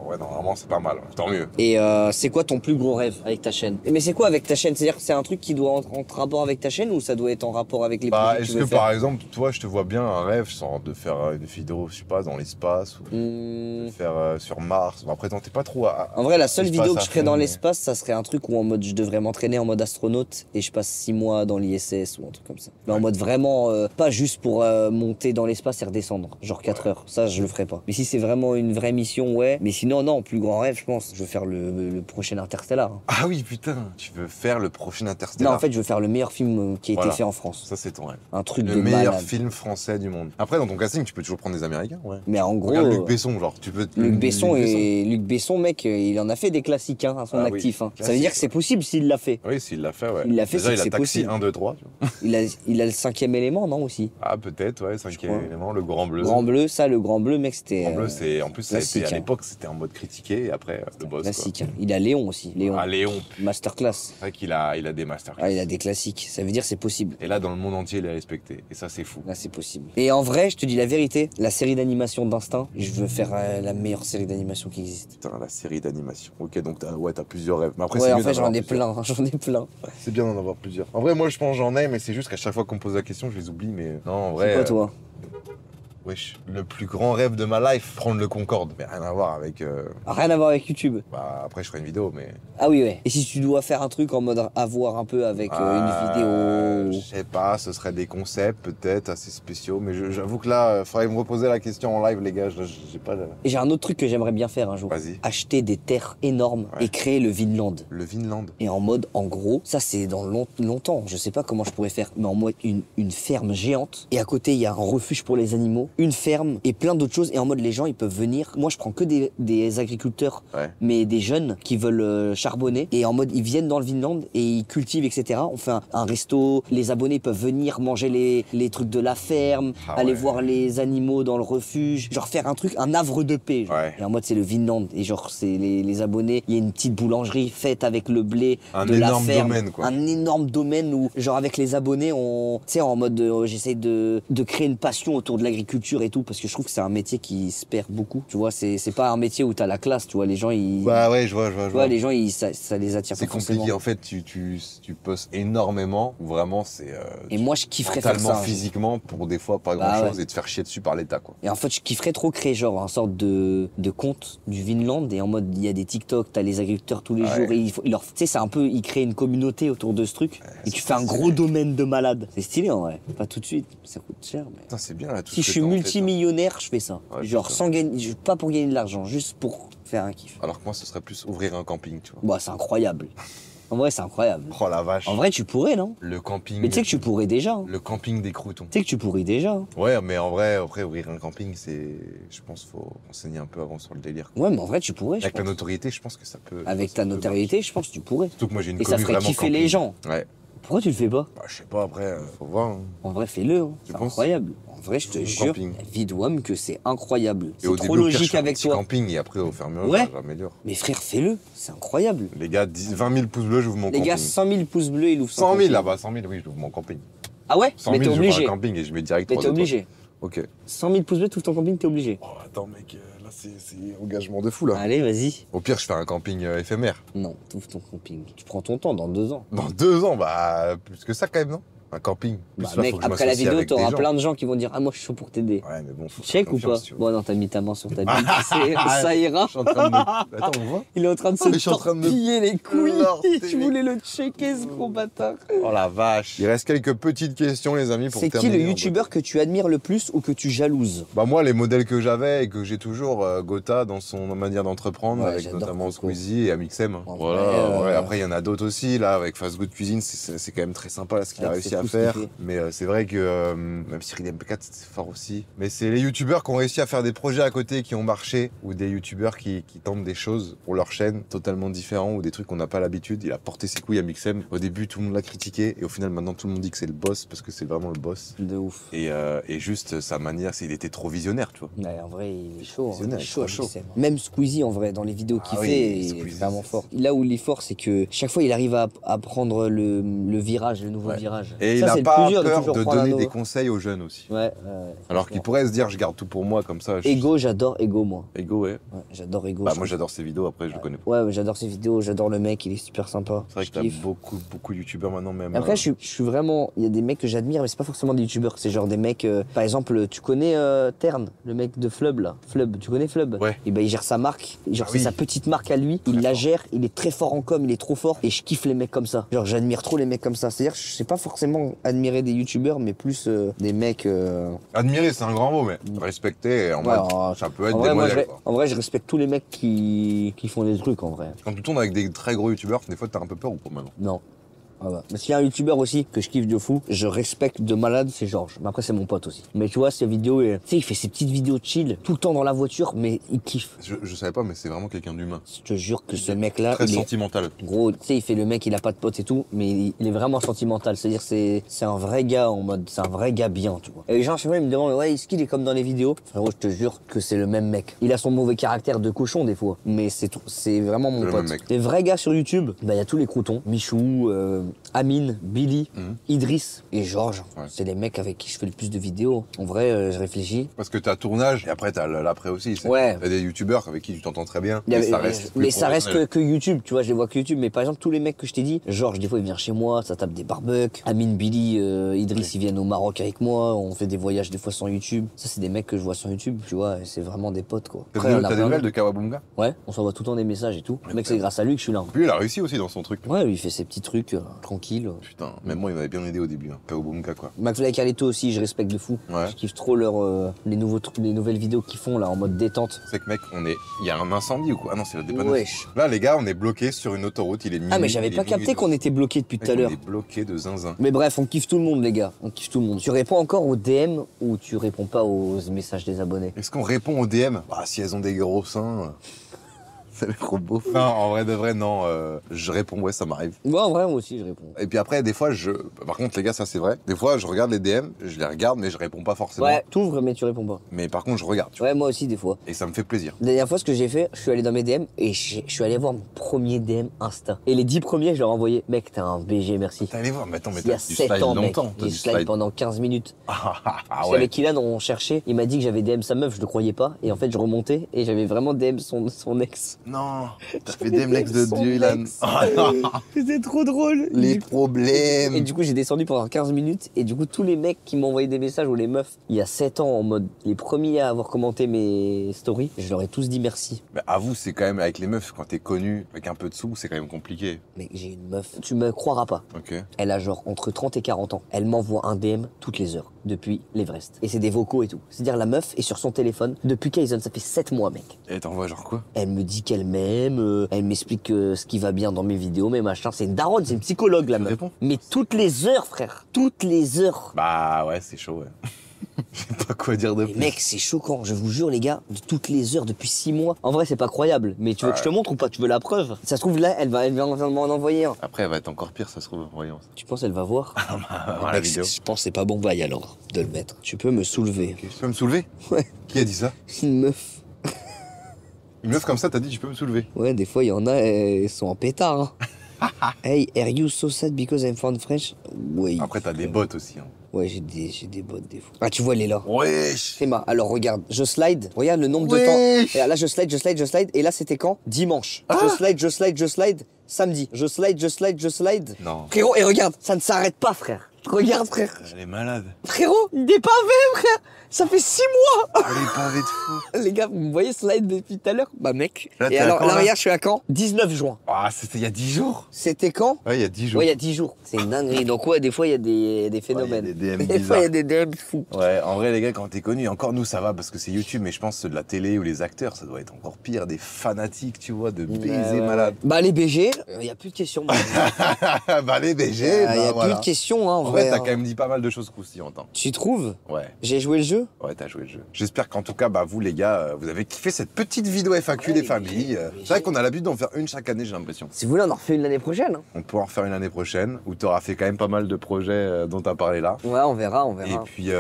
Ouais, normalement, c'est pas mal. Tant mieux. Et c'est quoi ton plus gros rêve avec ta chaîne? Mais c'est quoi avec ta chaîne? C'est-à-dire que c'est un truc qui doit être en rapport avec ta chaîne ou ça doit être en rapport avec les projets que tu veux faire? Est-ce que par exemple, toi, je te vois bien un rêve de faire une vidéo, je sais pas, dans l'espace ou de faire sur Mars. Bon, après, t'es pas trop En vrai, la seule vidéo que je ferais dans l'espace, ça serait un truc où en mode je devrais m'entraîner en mode astronaute et je passe 6 mois dans l'ISS ou un truc comme ça. Mais en mode vraiment pas juste pour monter dans l'espace et redescendre, genre 4 heures. Ça, je le ferais pas. Mais si c'est vraiment une vraie mission, ouais. Mais sinon, non, plus grand rêve, je pense. Je veux faire le prochain Interstellar. Ah oui, putain, tu veux faire le prochain Interstellar? Non, en fait, je veux faire le meilleur film qui a été fait en France. Ça, c'est ton rêve. Un truc de le meilleur malade. Film français du monde. Après, dans ton casting, tu peux toujours prendre des Américains, ouais. Mais en gros, regarde Luc Besson, genre, tu peux. Luc Besson, mec, il en a fait des classiques à son actif. Oui. Ça veut dire que c'est possible s'il l'a fait. Oui, s'il l'a fait, ouais. Il l'a fait, déjà, il a c'est Taxi possible. 1, 2, 3. Tu vois. Il a le 5e élément, non, aussi? Ah, peut-être, ouais, 5e élément, le Grand Bleu. Le Grand Bleu, mec, c'était. Le Grand Bleu, c'est. En plus, ça a été, à hein. l'époque, c'était en mode critiqué et après, le boss. Classique. Quoi. Il a Léon aussi. Léon. Ah, Léon. Masterclass. C'est vrai qu'il a des masterclass. Ah, il a des classiques. Ça veut dire c'est possible. Et là, dans le monde entier, il est respecté. Et ça, c'est fou. Là, c'est possible. Et en vrai, je te dis la vérité, la série d'animation d'Instinct, je veux faire la meilleure série d'animation qui existe. Putain, la série d'animation. Ok, donc t'as plusieurs rêves. Mais après, ouais, c'est en mieux fait, d'avoir j'en ai plusieurs. plein. J'en ai plein. C'est bien d'en avoir plusieurs. En vrai, moi, je pense que j'en ai, mais c'est juste qu'à chaque fois qu'on me pose la question, je les oublie. Mais non, en vrai. C'est quoi, toi? Wesh, le plus grand rêve de ma life, prendre le Concorde. Mais rien à voir avec. Rien à voir avec YouTube. Bah, après, je ferai une vidéo, mais. Ah oui, ouais. Et si tu dois faire un truc en mode avoir un peu avec une vidéo. Je sais pas, ce serait des concepts peut-être assez spéciaux, mais j'avoue que là, faudrait me reposer la question en live, les gars. J'ai pas. Et j'ai un autre truc que j'aimerais bien faire un jour. Vas-y. Acheter des terres énormes et créer le Vinland. Le Vinland. Et en mode, en gros, ça c'est dans longtemps. Je sais pas comment je pourrais faire, mais en mode une ferme géante. Et à côté, il y a un refuge pour les animaux, une ferme et plein d'autres choses. Et en mode, les gens, ils peuvent venir. Moi, je prends que des agriculteurs, mais des jeunes qui veulent charbonner. Et en mode, ils viennent dans le Vinland et ils cultivent, etc. On fait un resto. Les abonnés peuvent venir manger les trucs de la ferme, aller voir les animaux dans le refuge. Genre faire un truc, un havre de paix. Genre. Et en mode, c'est le Vinland. Et genre, c'est les abonnés. Il y a une petite boulangerie faite avec le blé de la ferme. Domaine, quoi. Un énorme domaine où, genre, avec les abonnés, tu sais, en mode, j'essaie de créer une passion autour de l'agriculture et tout, parce que je trouve que c'est un métier qui se perd beaucoup. Tu vois, c'est pas un métier où t'as la classe, tu vois, les gens, ils... Bah ouais, je vois. Les gens, ça les attire pas forcément. C'est compliqué, en fait, tu postes énormément, où vraiment, c'est... et moi, je kifferais faire ça. Physiquement, pour des fois, pas grand-chose, et te faire chier dessus par l'État, quoi. Et en fait, je kifferais trop créer, genre, un sorte de compte du Vinland, et en mode, il y a des TikTok, t'as les agriculteurs tous les jours, et tu sais, c'est un peu, ils créent une communauté autour de ce truc, et tu fais un gros domaine de malade. C'est stylé, en vrai. Pas tout de suite, ça coûte cher, mais... Putain, c'est bien, là, tout si je suis multimillionnaire, je fais ça. Ouais, Genre putain. sans gagner, pas pour gagner de l'argent, juste pour faire un kiff. Alors que moi, ce serait plus ouvrir un camping, tu vois. Bah c'est incroyable. En vrai, c'est incroyable. Oh la vache. En vrai, tu pourrais, non? Le camping. Mais tu sais que tu pourrais déjà. Hein. Le camping des croutons. Tu sais que tu pourrais déjà. Hein. Ouais, mais en vrai, après, ouvrir un camping, c'est. Je pense qu'il faut renseigner un peu avant sur le délire. Ouais, mais en vrai, tu pourrais. Je Avec la pense. notoriété, je pense que ça peut. Avec ça ta peut notoriété, je pense que tu pourrais. marcher. Surtout que moi, j'ai une Et ça commu ferait vraiment kiffer camping. les gens. Ouais. Pourquoi tu le fais pas? Bah, je sais pas, après, faut voir. Hein. En vrai, fais-le. Hein. Tu C'est penses incroyable. En vrai, je te Mon jure, camping. la vie de WAM, que c'est incroyable. Et C'est au trop début, au pire, je logique fais un avec petit toi. camping et après, au fur et à mesure, Ouais. j'améliore. Mais frère, fais-le. C'est incroyable. Les gars, 20 000 pouces bleus, j'ouvre mon Les camping. gars, 100 000 pouces bleus, il ouvre son 100 000 camping. là-bas, 100 000, oui, j'ouvre mon camping. Ah ouais? 100 Mais 000, t'es j'ouvre obligé. un camping et je mets direct Mais 3 t'es obligé. Ok. 100 000 pouces bleus, tout ton camping, t'es obligé. Oh, attends, mec, là, c'est engagement de fou, là. Allez, vas-y. Au pire, je fais un camping éphémère. Non, t'ouvres ton camping. Tu prends ton temps dans 2 ans. Dans 2 ans, bah, plus que ça quand même, non? Un camping. Plus Bah, là, mec, faut que je après la m'associe vidéo, avec des t'auras gens. plein de gens qui vont dire ah moi je suis chaud pour t'aider. Ouais, mais bon, faut faire Check ou pas? confiance, tu vois. Bon non, t'as mis ta main sur ta bite, ça ira. Je suis en train de me... Attends, on voit? Il est en train de Ah, mais je se suis en train de me torpiller les couilles. planter, Tu mais- voulais le checker ce gros bâtard. Oh la vache. Il reste quelques petites questions, les amis, pour C'est qui terminer. le youtubeur que tu admires le plus ou que tu jalouses? Bah moi, les modèles que j'avais et que j'ai toujours, Gotha dans son manière d'entreprendre, Ouais, avec j'adore notamment Coco. Squeezie et Amixem. En Voilà, vrai, ouais. Après, il y en a d'autres aussi, là, avec Fast Good Cuisine, c'est quand même très sympa là, ce qu'il a Ouais, réussi c'est à fou ce qu'il faire. fait. Mais c'est vrai que même Cyril MP4, c'est fort aussi. Mais c'est les youtubeurs qui ont réussi à faire des projets à côté qui ont marché, ou des youtubeurs qui tentent des choses pour leur chaîne totalement différents, ou des trucs qu'on n'a pas l'habitude. Il a porté ses couilles à Mixem. Au début, tout le monde l'a critiqué, et au final, maintenant, tout le monde dit que c'est le boss, parce que c'est vraiment le boss. De ouf. Et juste sa manière, il était trop visionnaire, tu vois. Ouais, en vrai, il est chaud. Visionnaire, Il est il est chaud, trop chaud. Alexem. Même Squeezie, en vrai, dans les vidéos qu'il Ah oui, fait, il est Squeezie, vraiment c'est- fort. Là où il est fort, c'est que chaque fois, il arrive à prendre le virage, le nouveau Ouais. virage. Et Ça, il c'est a le pas plus dur peur toujours de prendre un donner nouveau. des conseils aux jeunes aussi. Ouais, Alors qu'il pourrait se dire, je garde tout pour moi, comme ça. Ego, j'adore Ego, moi. Ego, ouais. Ouais, j'adore Ego. Bah, je moi, trouve- j'adore ses vidéos, après, je le connais pas. Ouais, j'adore ses vidéos, j'adore le mec, il est super sympa. C'est vrai Je que t'as kiffe. beaucoup de youtubeurs maintenant, même. Après, je suis vraiment. Il y a des mecs que j'admire, mais c'est pas forcément des youtubeurs. C'est genre des mecs. Par exemple, tu connais Tern, le mec de Flub là. Flub, tu connais Flub? Ouais. Et ben il gère sa marque. Genre Ah c'est oui. sa petite marque à lui. Il la gère. Il est très fort en com. Il est trop fort. Et je kiffe les mecs comme ça. Genre j'admire trop les mecs comme ça. C'est-à-dire, je sais pas forcément admirer des youtubeurs, mais plus des mecs. Admirer, c'est un grand mot, mais respecter, en Ouais, mode, ça peut être en des vrai, moi, modèles, quoi. en vrai, je respecte tous les mecs qui font des trucs en vrai. Quand tu tournes avec des très gros youtubeurs, des fois, t'as un peu peur ou pas maintenant? Non. Ah ouais. Parce qu'il y a un youtubeur aussi que je kiffe de fou, je respecte de malade, c'est Georges. Mais après, c'est mon pote aussi. Mais tu vois, ses vidéos, tu sais, il fait ses petites vidéos chill, tout le temps dans la voiture, mais il kiffe. Je savais pas, mais c'est vraiment quelqu'un d'humain. Je te jure que ce mec-là, Très il est sentimental. gros, tu sais, il fait le mec, il a pas de potes et tout, mais il est vraiment sentimental. C'est-à-dire, c'est un vrai gars en mode, c'est un vrai gars bien, tu vois. Et les gens, chaque fois, ils me demandent, ouais, est-ce qu'il est comme dans les vidéos? Frérot, je te jure que c'est le même mec. Il a son mauvais caractère de cochon, des fois, mais c'est vraiment mon C'est le pote. même mec. Les vrais gars sur YouTube, bah, il y a tous les croutons. Michou, Amine, Billy, Idriss et Georges. Ouais. C'est les mecs avec qui je fais le plus de vidéos. En vrai, je réfléchis. Parce que t'as tournage, et après, t'as l'après aussi. Ouais. T'as des youtubeurs avec qui tu t'entends très bien, Il y mais avait- ça reste plus mais ça reste professionnel. que YouTube, tu vois, je les vois que YouTube. Mais par exemple, tous les mecs que je t'ai dit, Georges, des fois, il vient chez moi, ça tape des barbecues. Amine, Billy, Idriss, ils viennent au Maroc avec moi. On fait des voyages des fois sans YouTube. Ça, c'est des mecs que je vois sur YouTube, tu vois, et c'est vraiment des potes, quoi. T'as Après, on a des plein nouvelles de- de Kawabunga? Ouais, on s'envoie tout le temps des messages et tout. Le mec, c'est grâce à lui que je suis là. Lui, il a réussi aussi dans son truc. Ouais, lui, il fait ses petits trucs, tranquille. Putain, même moi, il m'avait bien aidé au début. Hein. Kawabunga, quoi. McFly et Carlito aussi, je respecte de fou. Ouais. Je kiffe trop les nouvelles vidéos qu'ils font là en mode détente. C'est que, mec, il y a un incendie ou quoi? Ah non, c'est la dépanneuse. Wesh. Là, les gars, on est bloqué sur une autoroute. Il est minuit. Ah mais j'avais il est pas minuit capté deux. qu'on était bloqué depuis tout à Mec, l'heure. On est bloqué de zinzin. Mais bref, on kiffe tout le monde les gars, on kiffe tout le monde. Tu réponds encore aux DM ou tu réponds pas aux messages des abonnés? Est-ce qu'on répond aux DM? Bah, si elles ont des gros seins. C'est trop beau. Non, en vrai de vrai, non. Je réponds, ouais, ça m'arrive. Ouais, en vrai, moi aussi je réponds. Et puis après, des fois, Par contre, les gars, ça c'est vrai. Des fois, je regarde les DM, je les regarde, mais je réponds pas forcément. Ouais, t'ouvres mais tu réponds pas. Mais par contre, je regarde, tu vois. Ouais, moi aussi des fois. Et ça me fait plaisir. La dernière fois, ce que j'ai fait, je suis allé dans mes DM et je suis allé voir mon premier DM Insta. Et les 10 premiers, je leur ai envoyé, mec, t'es un BG, merci. T'es allé voir, mais attends, mais Il y a t'as du 7 slide ans, mec. longtemps. T'as J'ai du slide pendant 15 minutes. Ah Parce ouais. qu'avec Ilan, on cherchait. Il m'a dit que j'avais DM sa meuf, je le croyais pas. Et en fait, je remontais et j'avais vraiment DM son ex. Non, t'as fait des mecs de Son Dieu, Ilan. ex. Ah non. C'était trop drôle. Les Et problèmes. du coup, j'ai descendu pendant 15 minutes. Et du coup, tous les mecs qui m'ont envoyé des messages ou les meufs, il y a 7 ans, en mode les premiers à avoir commenté mes stories, je leur ai tous dit merci. Mais avoue, c'est quand même avec les meufs, quand t'es connu, avec un peu de sous, c'est quand même compliqué. Mais j'ai une meuf, tu me croiras pas. Ok. Elle a genre entre 30 et 40 ans. Elle m'envoie un DM toutes les heures. depuis l'Everest. Et c'est des vocaux et tout. C'est-à-dire la meuf est sur son téléphone depuis Kaizen, ça fait 7 mois mec. Et t'envoies genre quoi? Elle me dit qu'elle m'aime, elle m'explique ce qui va bien dans mes vidéos, mes machins. C'est une daronne, c'est une psychologue la meuf. Réponds. Mais toutes les heures frère, toutes les heures. Bah ouais, c'est chaud, ouais. Je sais pas quoi dire de Mais plus. mec, c'est choquant, je vous jure les gars, de toutes les heures depuis 6 mois. En vrai, c'est pas croyable, mais tu veux que je te montre ou pas? Tu veux la preuve? Ça se trouve là, elle va m'en envoyer un. Après, elle va être encore pire, ça se trouve, voyons. Tu penses elle va voir? Voir la vidéo. Je pense que c'est pas bon bail alors de le mettre. Tu peux me soulever. Tu peux me soulever? Ouais. Qui a dit ça? Une meuf. Une meuf comme ça, t'as dit tu peux me soulever? Ouais, des fois il y en a, elles sont en pétard. Hein. Hey, are you so sad because I'm found French? Oui. Après, t'as des bottes aussi. Hein. Ouais, j'ai des bottes des fois. Ah, tu vois, elle est là. Wesh! Théma, alors regarde, je slide, regarde le nombre de temps. Et là, je slide, et là, c'était quand? Dimanche. Je slide, samedi. Je slide. Non. Frérot, et regarde, ça ne s'arrête pas, frère. Regarde, frère. Elle est malade. Frérot, il est pavé, frère. Ça fait 6 mois. Elle est pavée de fou. Les gars, vous me voyez slide depuis tout à l'heure? Bah, mec. Là, Et t'es à alors, quand, là, là regarde, je suis à quand? 19 juin. Ah, c'était il y a 10 jours. C'était quand? Ouais, il y a 10 jours. Ouais, il y a 10 jours. C'est une dinguerie. Donc, ouais, des fois, il y a des phénomènes. Ouais, il y a des DM Des fois, il y a bizarres. des DM fous. Ouais, en vrai, les gars, quand t'es connu, encore nous, ça va parce que c'est YouTube, mais je pense que ceux de la télé ou les acteurs, ça doit être encore pire. Des fanatiques, tu vois, de baisers malades. Bah, les BG, il y a plus de questions. Bah, les BG, Il bah y a voilà. plus de questions, hein, en En vrai. vrai, t'as hein. quand même dit pas mal de choses croustillantes. Hein. Tu trouves? Ouais, J'ai joué le jeu? ouais, t'as joué le jeu. J'espère qu'en tout cas, bah, vous, les gars, vous avez kiffé cette petite vidéo FAQ des familles. C'est vrai qu'on a l'habitude d'en faire une chaque année, j'ai l'impression. Si vous voulez, on en refait une l'année prochaine. Hein. On pourra en refaire une année prochaine où t'auras fait quand même pas mal de projets dont t'as parlé là. Ouais, on verra. Et puis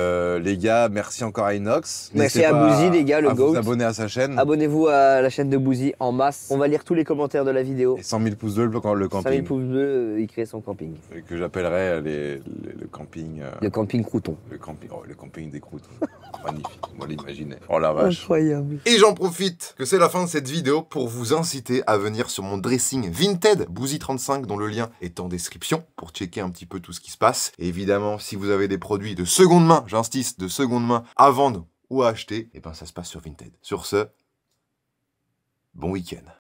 les gars, merci encore à Inox. Merci N'hésitez à pas Bouzy, les gars, le à GOAT. vous abonner à sa chaîne. Abonnez-vous à la chaîne de Bouzy en masse. On va lire tous les commentaires de la vidéo. Et 100 000 pouces bleus le 5000 camping. pouces bleus, il crée son camping. Que j'appellerais le camping. Le camping Crouton. Le camping des croûtes. Magnifique, moi l'imaginer. Oh la vache. Incroyable. Et j'en profite que c'est la fin de cette vidéo pour vous inciter à venir sur mon dressing Vinted Bouzy35 dont le lien est en description pour checker un petit peu tout ce qui se passe. Et évidemment, si vous avez des produits de seconde main, j'insiste, de seconde main à vendre ou à acheter, et ben ça se passe sur Vinted. Sur ce, bon week-end.